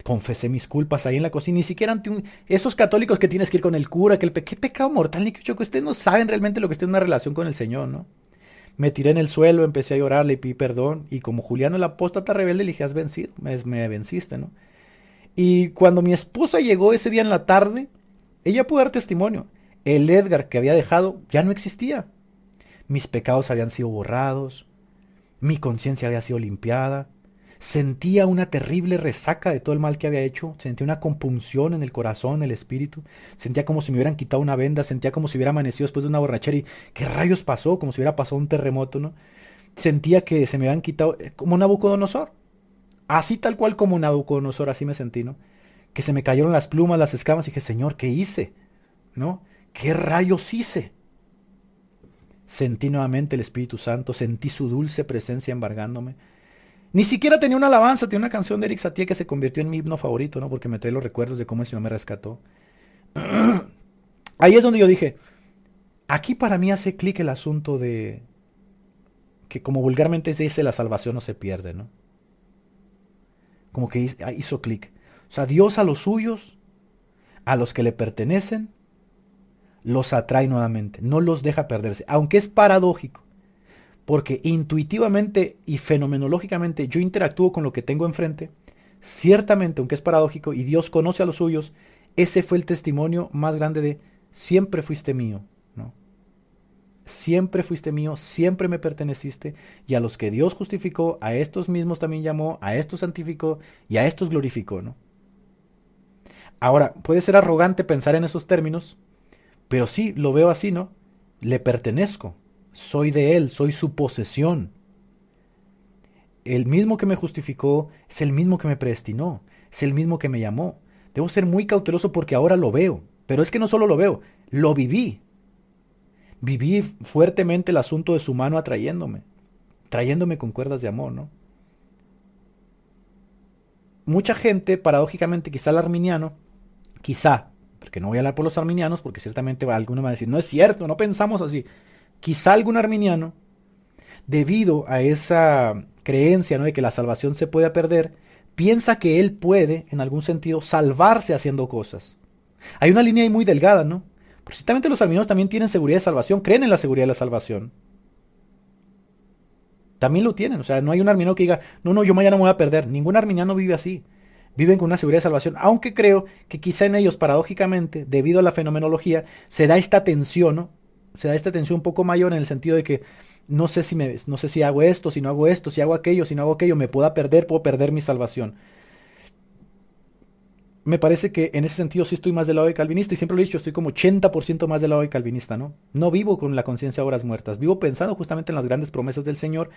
Confesé mis culpas ahí en la cocina, ni siquiera ante esos católicos que tienes que ir con el cura, qué pecado mortal, ni que ustedes no saben realmente lo que es tener una relación con el Señor, ¿no? Me tiré en el suelo, empecé a llorar, le pedí perdón, y como Juliano el apóstata rebelde le dije, has vencido, me venciste, ¿no? Y cuando mi esposa llegó ese día en la tarde, ella pudo dar testimonio. El Edgar que había dejado ya no existía. Mis pecados habían sido borrados, mi conciencia había sido limpiada. Sentía una terrible resaca de todo el mal que había hecho, sentía una compunción en el corazón, en el espíritu, sentía como si me hubieran quitado una venda, sentía como si hubiera amanecido después de una borrachera y ¿qué rayos pasó? Como si hubiera pasado un terremoto, ¿no? Sentía que se me habían quitado, como Nabucodonosor, así tal cual como Nabucodonosor, así me sentí, ¿no? Que se me cayeron las plumas, las escamas y dije, Señor, ¿qué hice? ¿No? ¿Qué rayos hice? Sentí nuevamente el Espíritu Santo, sentí su dulce presencia embargándome. Ni siquiera tenía una alabanza, tenía una canción de Eric Satie que se convirtió en mi himno favorito, ¿no? Porque me trae los recuerdos de cómo el Señor me rescató. Ahí es donde yo dije, aquí para mí hace clic el asunto de que, como vulgarmente se dice, la salvación no se pierde, ¿no? Como que hizo clic. O sea, Dios a los suyos, a los que le pertenecen, los atrae nuevamente, no los deja perderse, aunque es paradójico. Porque intuitivamente y fenomenológicamente yo interactúo con lo que tengo enfrente, ciertamente, aunque es paradójico, y Dios conoce a los suyos, ese fue el testimonio más grande de siempre fuiste mío, ¿no? Siempre fuiste mío, siempre me perteneciste, y a los que Dios justificó, a estos mismos también llamó, a estos santificó, y a estos glorificó, ¿no? Ahora, puede ser arrogante pensar en esos términos, pero sí, lo veo así, ¿no? Le pertenezco. Soy de Él, soy su posesión. El mismo que me justificó es el mismo que me predestinó, es el mismo que me llamó. Debo ser muy cauteloso porque ahora lo veo, pero es que no solo lo veo, lo viví. Viví fuertemente el asunto de su mano trayéndome con cuerdas de amor, ¿no? Mucha gente, paradójicamente, quizá el arminiano, quizá, porque no voy a hablar por los arminianos, porque ciertamente alguno va a decir, no es cierto, no pensamos así. Quizá algún arminiano, debido a esa creencia, ¿no?, de que la salvación se puede perder, piensa que él puede, en algún sentido, salvarse haciendo cosas. Hay una línea ahí muy delgada, ¿no? Porque ciertamente los arminianos también tienen seguridad de salvación, creen en la seguridad de la salvación. También lo tienen, o sea, no hay un arminiano que diga, no, yo mañana me voy a perder. Ningún arminiano vive así. Viven con una seguridad de salvación, aunque creo que quizá en ellos, paradójicamente, debido a la fenomenología, se da esta tensión, ¿no? Se da esta tensión un poco mayor en el sentido de que no sé si hago esto, si no hago esto, si hago aquello, si no hago aquello, puedo perder mi salvación. me parece que en ese sentido sí estoy más del lado de calvinista y siempre lo he dicho, estoy como 80% más del lado de calvinista, ¿no? No vivo con la conciencia de obras muertas, vivo pensando justamente en las grandes promesas del Señor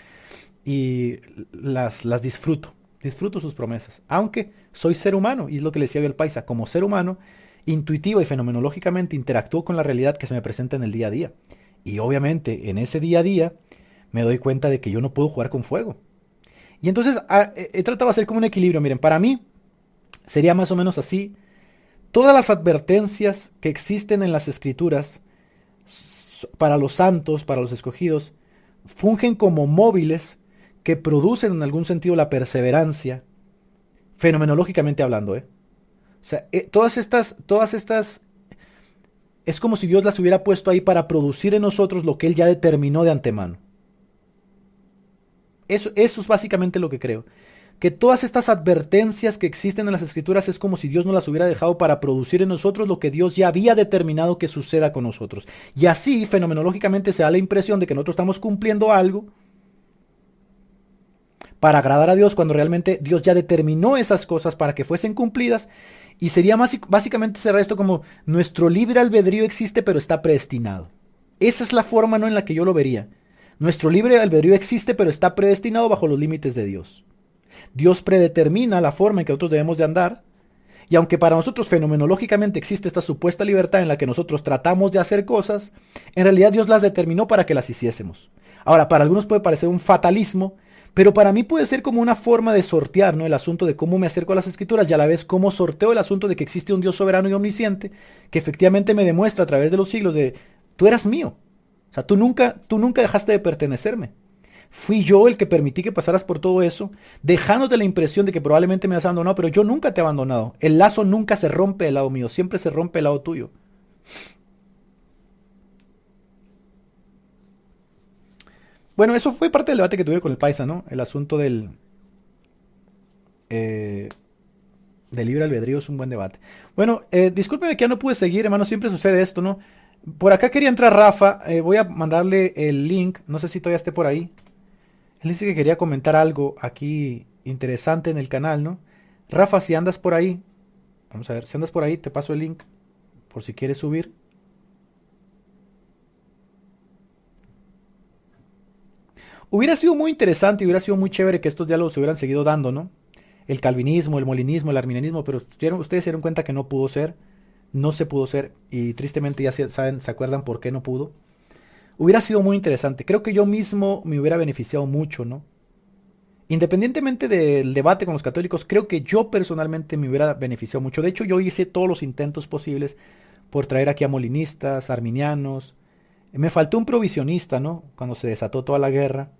y las disfruto, disfruto sus promesas, aunque soy ser humano y es lo que le decía yo al paisa, como ser humano, intuitivo y fenomenológicamente interactúo con la realidad que se me presenta en el día a día. Y obviamente en ese día a día me doy cuenta de que yo no puedo jugar con fuego. Y entonces he tratado de hacer como un equilibrio, miren, para mí sería más o menos así. Todas las advertencias que existen en las escrituras para los santos, para los escogidos, fungen como móviles que producen en algún sentido la perseverancia, fenomenológicamente hablando, ¿eh? O sea, todas estas, es como si Dios las hubiera puesto ahí para producir en nosotros lo que Él ya determinó de antemano. Eso es básicamente lo que creo. Que todas estas advertencias que existen en las escrituras es como si Dios nos las hubiera dejado para producir en nosotros lo que Dios ya había determinado que suceda con nosotros. Y así, fenomenológicamente, se da la impresión de que nosotros estamos cumpliendo algo para agradar a Dios cuando realmente Dios ya determinó esas cosas para que fuesen cumplidas. Y sería básicamente cerrar esto como nuestro libre albedrío existe pero está predestinado. Esa es la forma, ¿no?, en la que yo lo vería. Nuestro libre albedrío existe pero está predestinado bajo los límites de Dios. Dios predetermina la forma en que nosotros debemos de andar, y aunque para nosotros fenomenológicamente existe esta supuesta libertad en la que nosotros tratamos de hacer cosas, en realidad Dios las determinó para que las hiciésemos. Ahora, para algunos puede parecer un fatalismo, pero para mí puede ser como una forma de sortear, ¿no?, el asunto de cómo me acerco a las escrituras y a la vez cómo sorteo el asunto de que existe un Dios soberano y omnisciente que efectivamente me demuestra a través de los siglos de tú eras mío. O sea, tú nunca dejaste de pertenecerme. Fui yo el que permití que pasaras por todo eso, dejándote la impresión de que probablemente me has abandonado, pero yo nunca te he abandonado. El lazo nunca se rompe del lado mío, siempre se rompe del lado tuyo. Bueno, eso fue parte del debate que tuve con el paisa, ¿no? El asunto eh, del libre albedrío es un buen debate. Bueno, discúlpeme que ya no pude seguir, hermano, siempre sucede esto, ¿no? Por acá quería entrar Rafa, voy a mandarle el link, no sé si todavía esté por ahí. Él dice que quería comentar algo aquí interesante en el canal, ¿no? Rafa, si andas por ahí, vamos a ver, si andas por ahí, te paso el link por si quieres subir. Hubiera sido muy interesante y hubiera sido muy chévere que estos diálogos se hubieran seguido dando, ¿no? El calvinismo, el molinismo, el arminianismo, pero ustedes se dieron cuenta que no pudo ser, no se pudo ser, y tristemente ya saben, se acuerdan por qué no pudo. Hubiera sido muy interesante. Creo que yo mismo me hubiera beneficiado mucho, ¿no? Independientemente del debate con los católicos, creo que yo personalmente me hubiera beneficiado mucho. De hecho, yo hice todos los intentos posibles por traer aquí a molinistas, arminianos. Me faltó un provisionista, ¿no? Cuando se desató toda la guerra.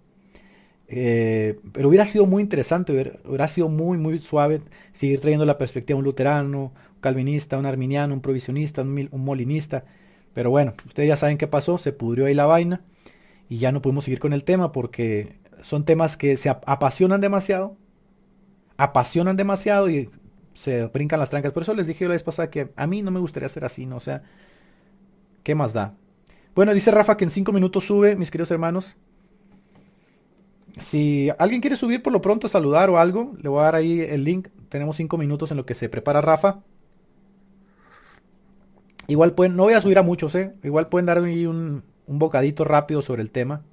Pero hubiera sido muy interesante, hubiera sido muy, muy suave seguir trayendo la perspectiva de un luterano, un calvinista, un arminiano, un provisionista, un molinista. Pero bueno, ustedes ya saben qué pasó, se pudrió ahí la vaina y ya no pudimos seguir con el tema porque son temas que se apasionan demasiado y se brincan las trancas. Por eso les dije la vez pasada que a mí no me gustaría ser así, ¿no? O sea, ¿qué más da? Bueno, dice Rafa que en 5 minutos sube, mis queridos hermanos. Si alguien quiere subir por lo pronto, saludar o algo, le voy a dar ahí el link. Tenemos 5 minutos en lo que se prepara Rafa. Igual pueden, no voy a subir a muchos, ¿eh? Igual pueden dar ahí un bocadito rápido sobre el tema.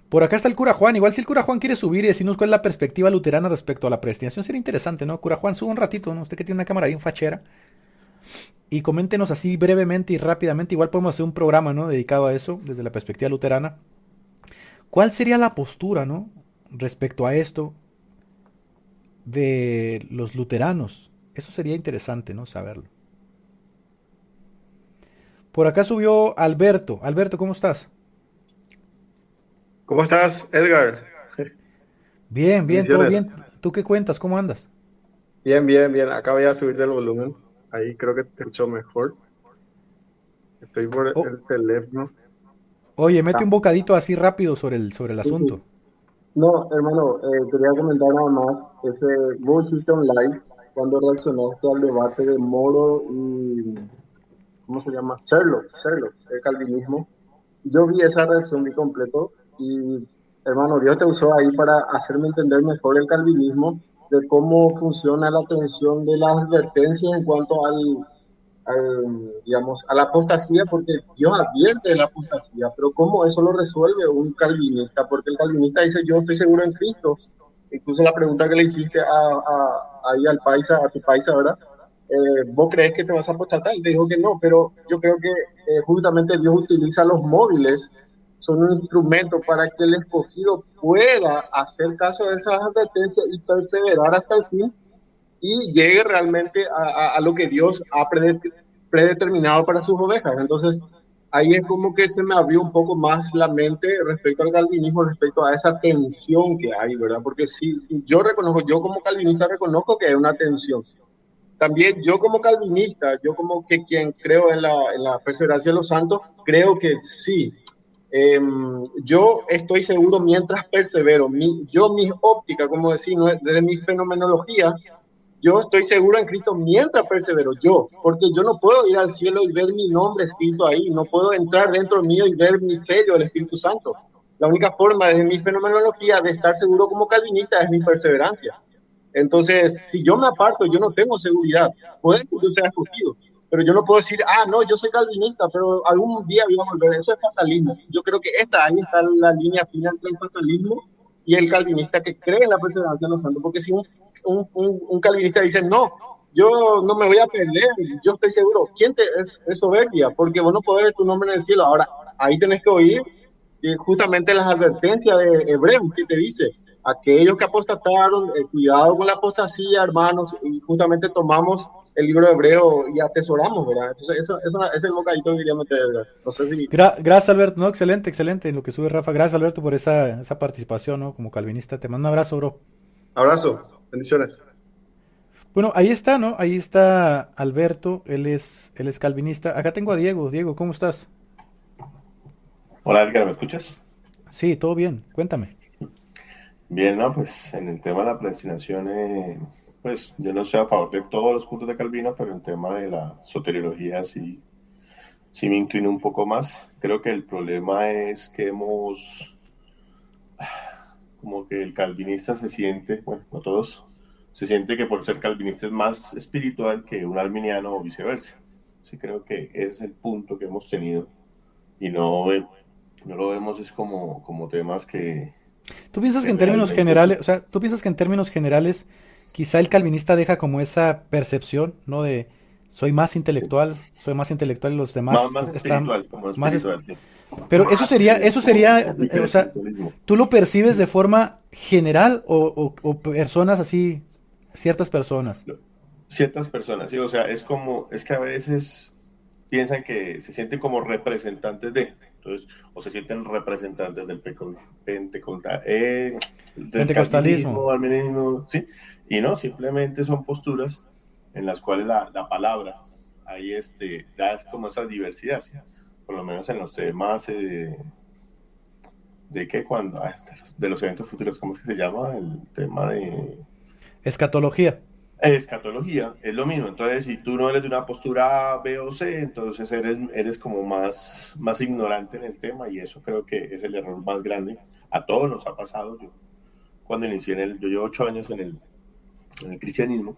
Por acá está el cura Juan. Igual si el cura Juan quiere subir y decirnos cuál es la perspectiva luterana respecto a la predestinación, sería interesante, ¿no? Cura Juan, suba un ratito, ¿no? Usted que tiene una cámara bien fachera. Y coméntenos así brevemente y rápidamente. Igual podemos hacer un programa, ¿no?, dedicado a eso, desde la perspectiva luterana. ¿Cuál sería la postura, ¿no?, respecto a esto de los luteranos? Eso sería interesante, ¿no?, saberlo. Por acá subió Alberto. Alberto, ¿cómo estás? ¿Cómo estás, Edgar? Bien, bien, todo Bendiciones. bien. ¿Tú qué cuentas? ¿Cómo andas? Bien, bien, bien. Acabo de subir del volumen. Ahí creo que te escucho mejor. Estoy por Oh, el teléfono. oye, mete Ah, un bocadito así rápido sobre el sí, sí. asunto. No, hermano, quería comentar nada más ese vos hiciste un live cuando reaccionaste al debate de Moro y, ¿cómo se llama? Sherlock, el calvinismo. Yo vi esa reacción de completo y hermano, Dios te usó ahí para hacerme entender mejor el calvinismo, de cómo funciona la tensión de las advertencias en cuanto digamos, a la apostasía, porque Dios advierte de la apostasía, pero cómo eso lo resuelve un calvinista, porque el calvinista dice, yo estoy seguro en Cristo. Incluso la pregunta que le hiciste ahí al paisa, a tu paisa, ¿verdad? ¿Vos crees que te vas a apostatar? Y te dijo que no, pero yo creo que justamente Dios utiliza los móviles, son un instrumento para que el escogido pueda hacer caso de esas advertencias y perseverar hasta el fin y llegue realmente a lo que Dios ha predeterminado para sus ovejas. Entonces, ahí es como que se me abrió un poco más la mente respecto al calvinismo, respecto a esa tensión que hay, ¿verdad? Porque sí, yo reconozco, yo como calvinista reconozco que hay una tensión. También yo como calvinista, yo como que quien creo en la perseverancia de los santos, creo que sí. Yo estoy seguro mientras persevero. Mi óptica, como decir, no es, desde mi fenomenología, yo estoy seguro en Cristo mientras persevero yo, porque yo no puedo ir al cielo y ver mi nombre escrito ahí, no puedo entrar dentro mío y ver mi sello del Espíritu Santo. La única forma desde mi fenomenología de estar seguro como calvinista es mi perseverancia. Entonces, si yo me aparto, yo no tengo seguridad. Puede que yo sea escogido, pero yo no puedo decir, no, yo soy calvinista, pero algún día voy a volver. Eso es fatalismo. Yo creo que ahí está la línea final entre el fatalismo y el calvinista que cree en la perseverancia de los santos. Porque si un calvinista dice, no, yo no me voy a perder, yo estoy seguro, ¿quién es soberbia? Porque vos no podés ver tu nombre en el cielo. Ahora, ahí tenés que oír justamente las advertencias de Hebreos que te dice, aquellos que apostataron, cuidado con la apostasía, hermanos, y justamente tomamos el libro de Hebreo y atesoramos, ¿verdad? Entonces, eso es el bocadito que quería meter, ¿verdad? No sé si... Gracias, Alberto. No, excelente, excelente en lo que sube Rafa. Gracias, Alberto, por esa participación, ¿no? Como calvinista. Te mando un abrazo, bro. Abrazo, bendiciones. Bueno, ahí está, ¿no? Ahí está Alberto, él es calvinista. Acá tengo a Diego. Diego, ¿cómo estás? Hola Edgar, ¿me escuchas? Sí, todo bien. Cuéntame. Bien, no, pues en el tema de la predestinación, pues yo no estoy a favor de todos los puntos de Calvino, pero en el tema de la soteriología sí me inclino un poco más. Creo que el problema es que como que el calvinista se siente, bueno, no todos, se siente que por ser calvinista es más espiritual que un arminiano o viceversa. Sí, creo que ese es el punto que hemos tenido y no lo vemos es como temas ¿Tú piensas que que en términos realmente generales, o sea, tú piensas que en términos generales, quizá el calvinista deja como esa percepción, ¿no? De sí, soy más intelectual y los demás más están espiritual, como más... espiritual, sí. Pero eso sería, Aplica el o sea, espiritualismo. ¿tú lo percibes de forma general o personas así, ciertas personas? Ciertas personas, sí, o sea, es que a veces piensan que se sienten como representantes entonces, o se sienten representantes del del Pentecostalismo. calvinismo, arminianismo, sí, y no, simplemente son posturas en las cuales la palabra ahí da como esa diversidad, ¿sí? Por lo menos en los temas de que cuando, de los eventos futuros, ¿cómo es que se llama? El tema de Escatología. escatología, es lo mismo. Entonces, si tú no eres de una postura A, B o C, entonces eres como más ignorante en el tema y eso creo que es el error más grande. A todos nos ha pasado. Yo, cuando inicié yo llevo 8 años en el cristianismo,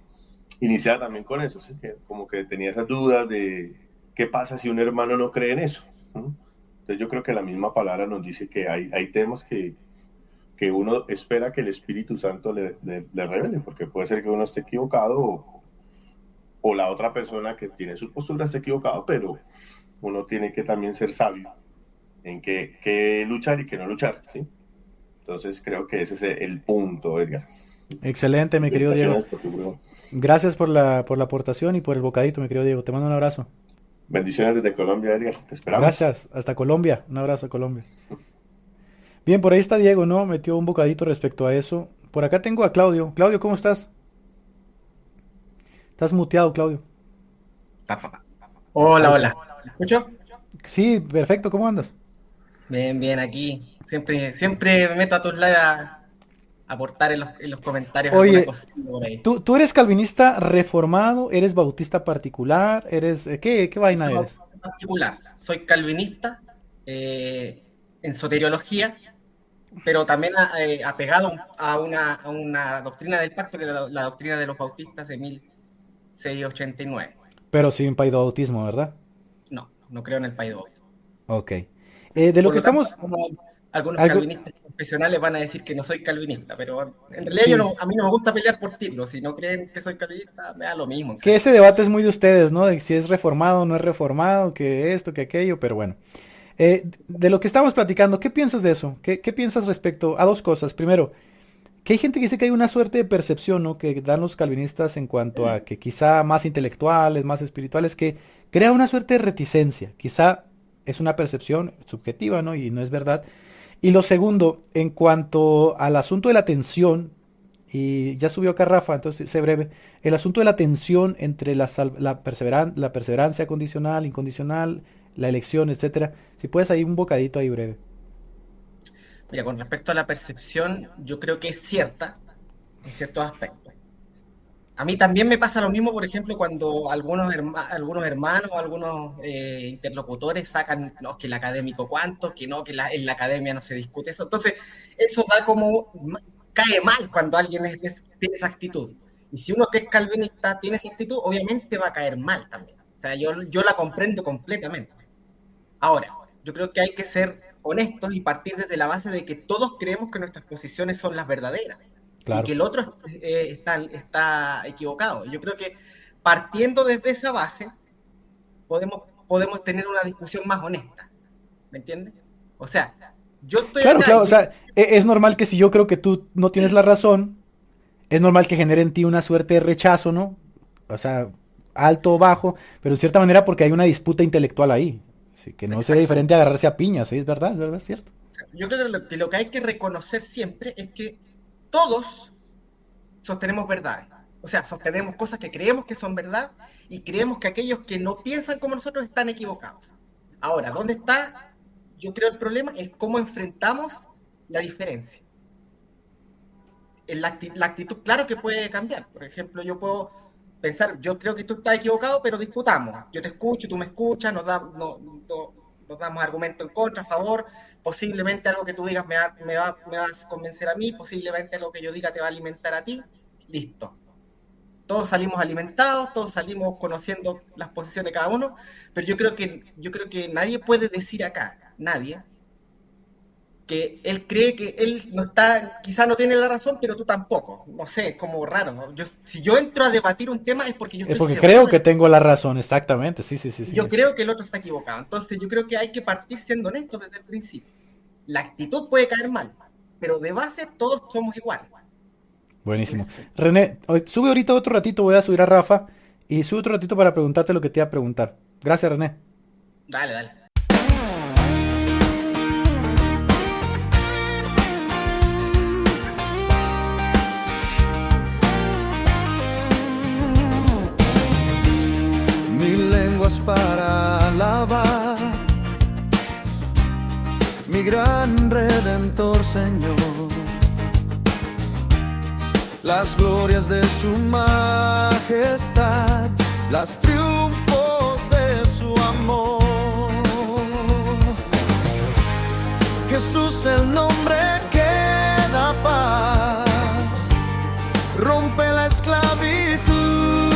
iniciaba también con eso, ¿sí? Que como que tenía esas dudas de qué pasa si un hermano no cree en eso. ¿No? Entonces yo creo que la misma palabra nos dice que hay temas que uno espera que el Espíritu Santo le revele, porque puede ser que uno esté equivocado o la otra persona que tiene su postura esté equivocado, pero uno tiene que también ser sabio en qué luchar y qué no luchar, ¿sí? Entonces creo que ese es el punto, Edgar. Excelente, mi querido Diego. Felicitaciones por tu prueba. Gracias por la aportación y por el bocadito, mi querido Diego. Te mando un abrazo. Bendiciones desde Colombia, Edgar. Te esperamos. Gracias. Hasta Colombia. Un abrazo a Colombia. Bien, por ahí está Diego, ¿no? Metió un bocadito respecto a eso. Por acá tengo a Claudio. Claudio, ¿cómo estás? Estás muteado, Claudio. Pa, pa, pa. Hola, Ahí hola. está. ¿Me escucho? Sí, perfecto. ¿Cómo andas? Bien, bien, aquí. Siempre me meto a tus lives a aportar en los comentarios alguna Oye, cosita por ahí. ¿tú eres calvinista reformado? ¿Eres bautista particular? ¿Eres qué vaina Soy eres? particular. Soy calvinista en soteriología pero también apegado a una doctrina del pacto, que es la doctrina de los bautistas de 1689. Pero sin paidobautismo, ¿verdad? No, no creo en el paido. Ok. De lo Por que lo tanto, estamos... algunos algo- calvinistas profesionales van a decir que no soy calvinista, pero en realidad Sí. a mí no me gusta pelear por títulos. Si no creen que soy calvinista, me da lo mismo. Que ese debate es muy de ustedes, ¿no? De si es reformado o no es reformado, que esto, que aquello, pero bueno. De lo que estamos platicando, ¿qué piensas de eso? ¿Qué piensas respecto a dos cosas? Primero, que hay gente que dice que hay una suerte de percepción, ¿no? Que dan los calvinistas en cuanto a que quizá más intelectuales, más espirituales, que crea una suerte de reticencia. Quizá es una percepción subjetiva, ¿no? Y no es verdad. Y lo segundo, en cuanto al asunto de la tensión, y ya subió acá Rafa, entonces sé breve, el asunto de la tensión entre la perseverancia condicional, incondicional, la elección, etcétera. Si puedes ahí un bocadito ahí breve. Mira, con respecto a la percepción, yo creo que es cierta en ciertos aspectos. A mí también me pasa lo mismo, por ejemplo, cuando algunos hermanos, algunos interlocutores sacan, no, que el académico cuánto, que no, que en la academia no se discute eso. Entonces, eso da cae mal cuando alguien tiene esa actitud. Y si uno que es calvinista tiene esa actitud, obviamente va a caer mal también. O sea, yo la comprendo completamente. Ahora, yo creo que hay que ser honestos y partir desde la base de que todos creemos que nuestras posiciones son las verdaderas y Claro. que el otro está equivocado. Yo creo que partiendo desde esa base podemos tener una discusión más honesta. ¿Me entiendes? O sea, yo estoy Claro, acá claro, y o sea, es normal que si yo creo que tú no tienes la razón, es normal que genere en ti una suerte de rechazo, ¿no? O sea, alto o bajo, pero en cierta manera porque hay una disputa intelectual ahí. Así que no sería Exacto. diferente a agarrarse a piñas, ¿sí? Es verdad, es cierto. Yo creo que lo que hay que reconocer siempre es que todos sostenemos verdades. O sea, sostenemos cosas que creemos que son verdad y creemos que aquellos que no piensan como nosotros están equivocados. Ahora, ¿dónde está? Yo creo el problema es cómo enfrentamos la diferencia. La actitud, claro que puede cambiar. Por ejemplo, yo puedo pensar, yo creo que tú estás equivocado, pero discutamos. Yo te escucho, tú me escuchas, nos damos argumentos en contra, a favor. Posiblemente algo que tú digas me va a convencer a mí, posiblemente algo que yo diga te va a alimentar a ti. Listo. Todos salimos alimentados, todos salimos conociendo las posiciones de cada uno, pero yo creo que nadie puede decir acá, nadie, que él cree que él no está, quizá no tiene la razón, pero tú tampoco. No sé, es como raro, ¿no? Si yo entro a debatir un tema es porque yo Es estoy porque seguro creo que tengo la razón, exactamente, sí, sí, sí, sí. yo creo que el otro está equivocado. Entonces yo creo que hay que partir siendo honestos desde el principio. La actitud puede caer mal, pero de base todos somos iguales. Buenísimo. Sí. René, sube ahorita otro ratito, voy a subir a Rafa y sube otro ratito para preguntarte lo que te iba a preguntar. Gracias, René. Dale. Mil lenguas para alabar mi gran Redentor Señor, las glorias de su majestad, los triunfos de su amor. Jesús, el nombre que da paz, rompe la esclavitud.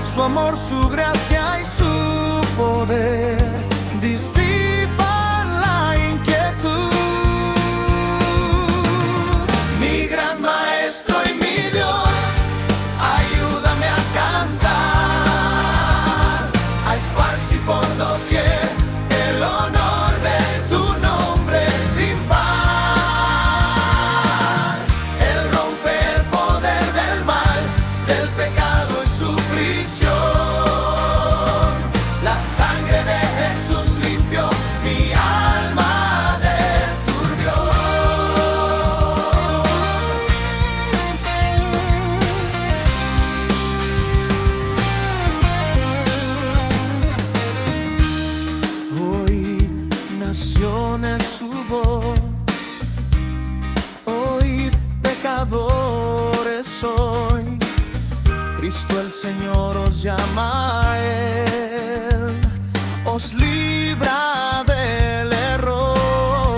Su amor, su gracia y su poder disipan la inquietud. Mi gran maestro y mi Dios, ayúdame a cantar, a esparcir por doquier el honor de tu nombre sin par. Él rompe el poder del mal, del pecado y su prisión. La sangre de Jesús limpió mi alma del turbión. Oíd, naciones, su voz. Oíd, pecadores hoy. Cristo el Señor os llama a Él, os libra del error.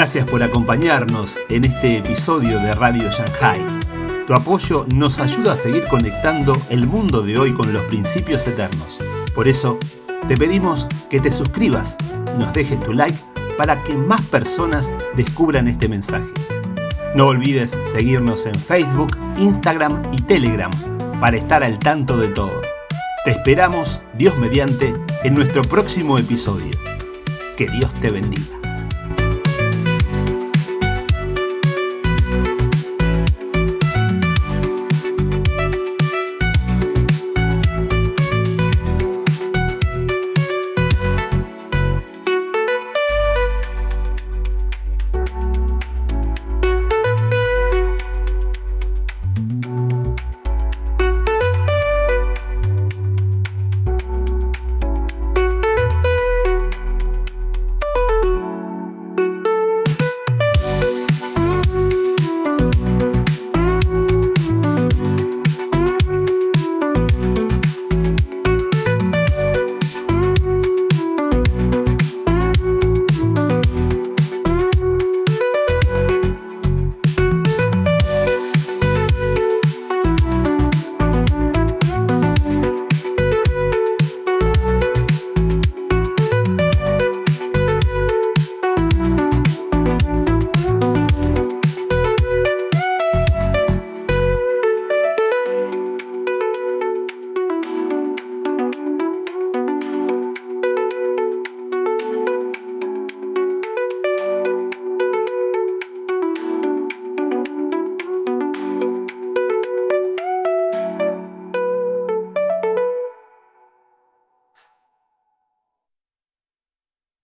Gracias por acompañarnos en este episodio de Radio Shanghai. Tu apoyo nos ayuda a seguir conectando el mundo de hoy con los principios eternos. Por eso, te pedimos que te suscribas, nos dejes tu like para que más personas descubran este mensaje. No olvides seguirnos en Facebook, Instagram y Telegram para estar al tanto de todo. Te esperamos, Dios mediante, en nuestro próximo episodio. Que Dios te bendiga.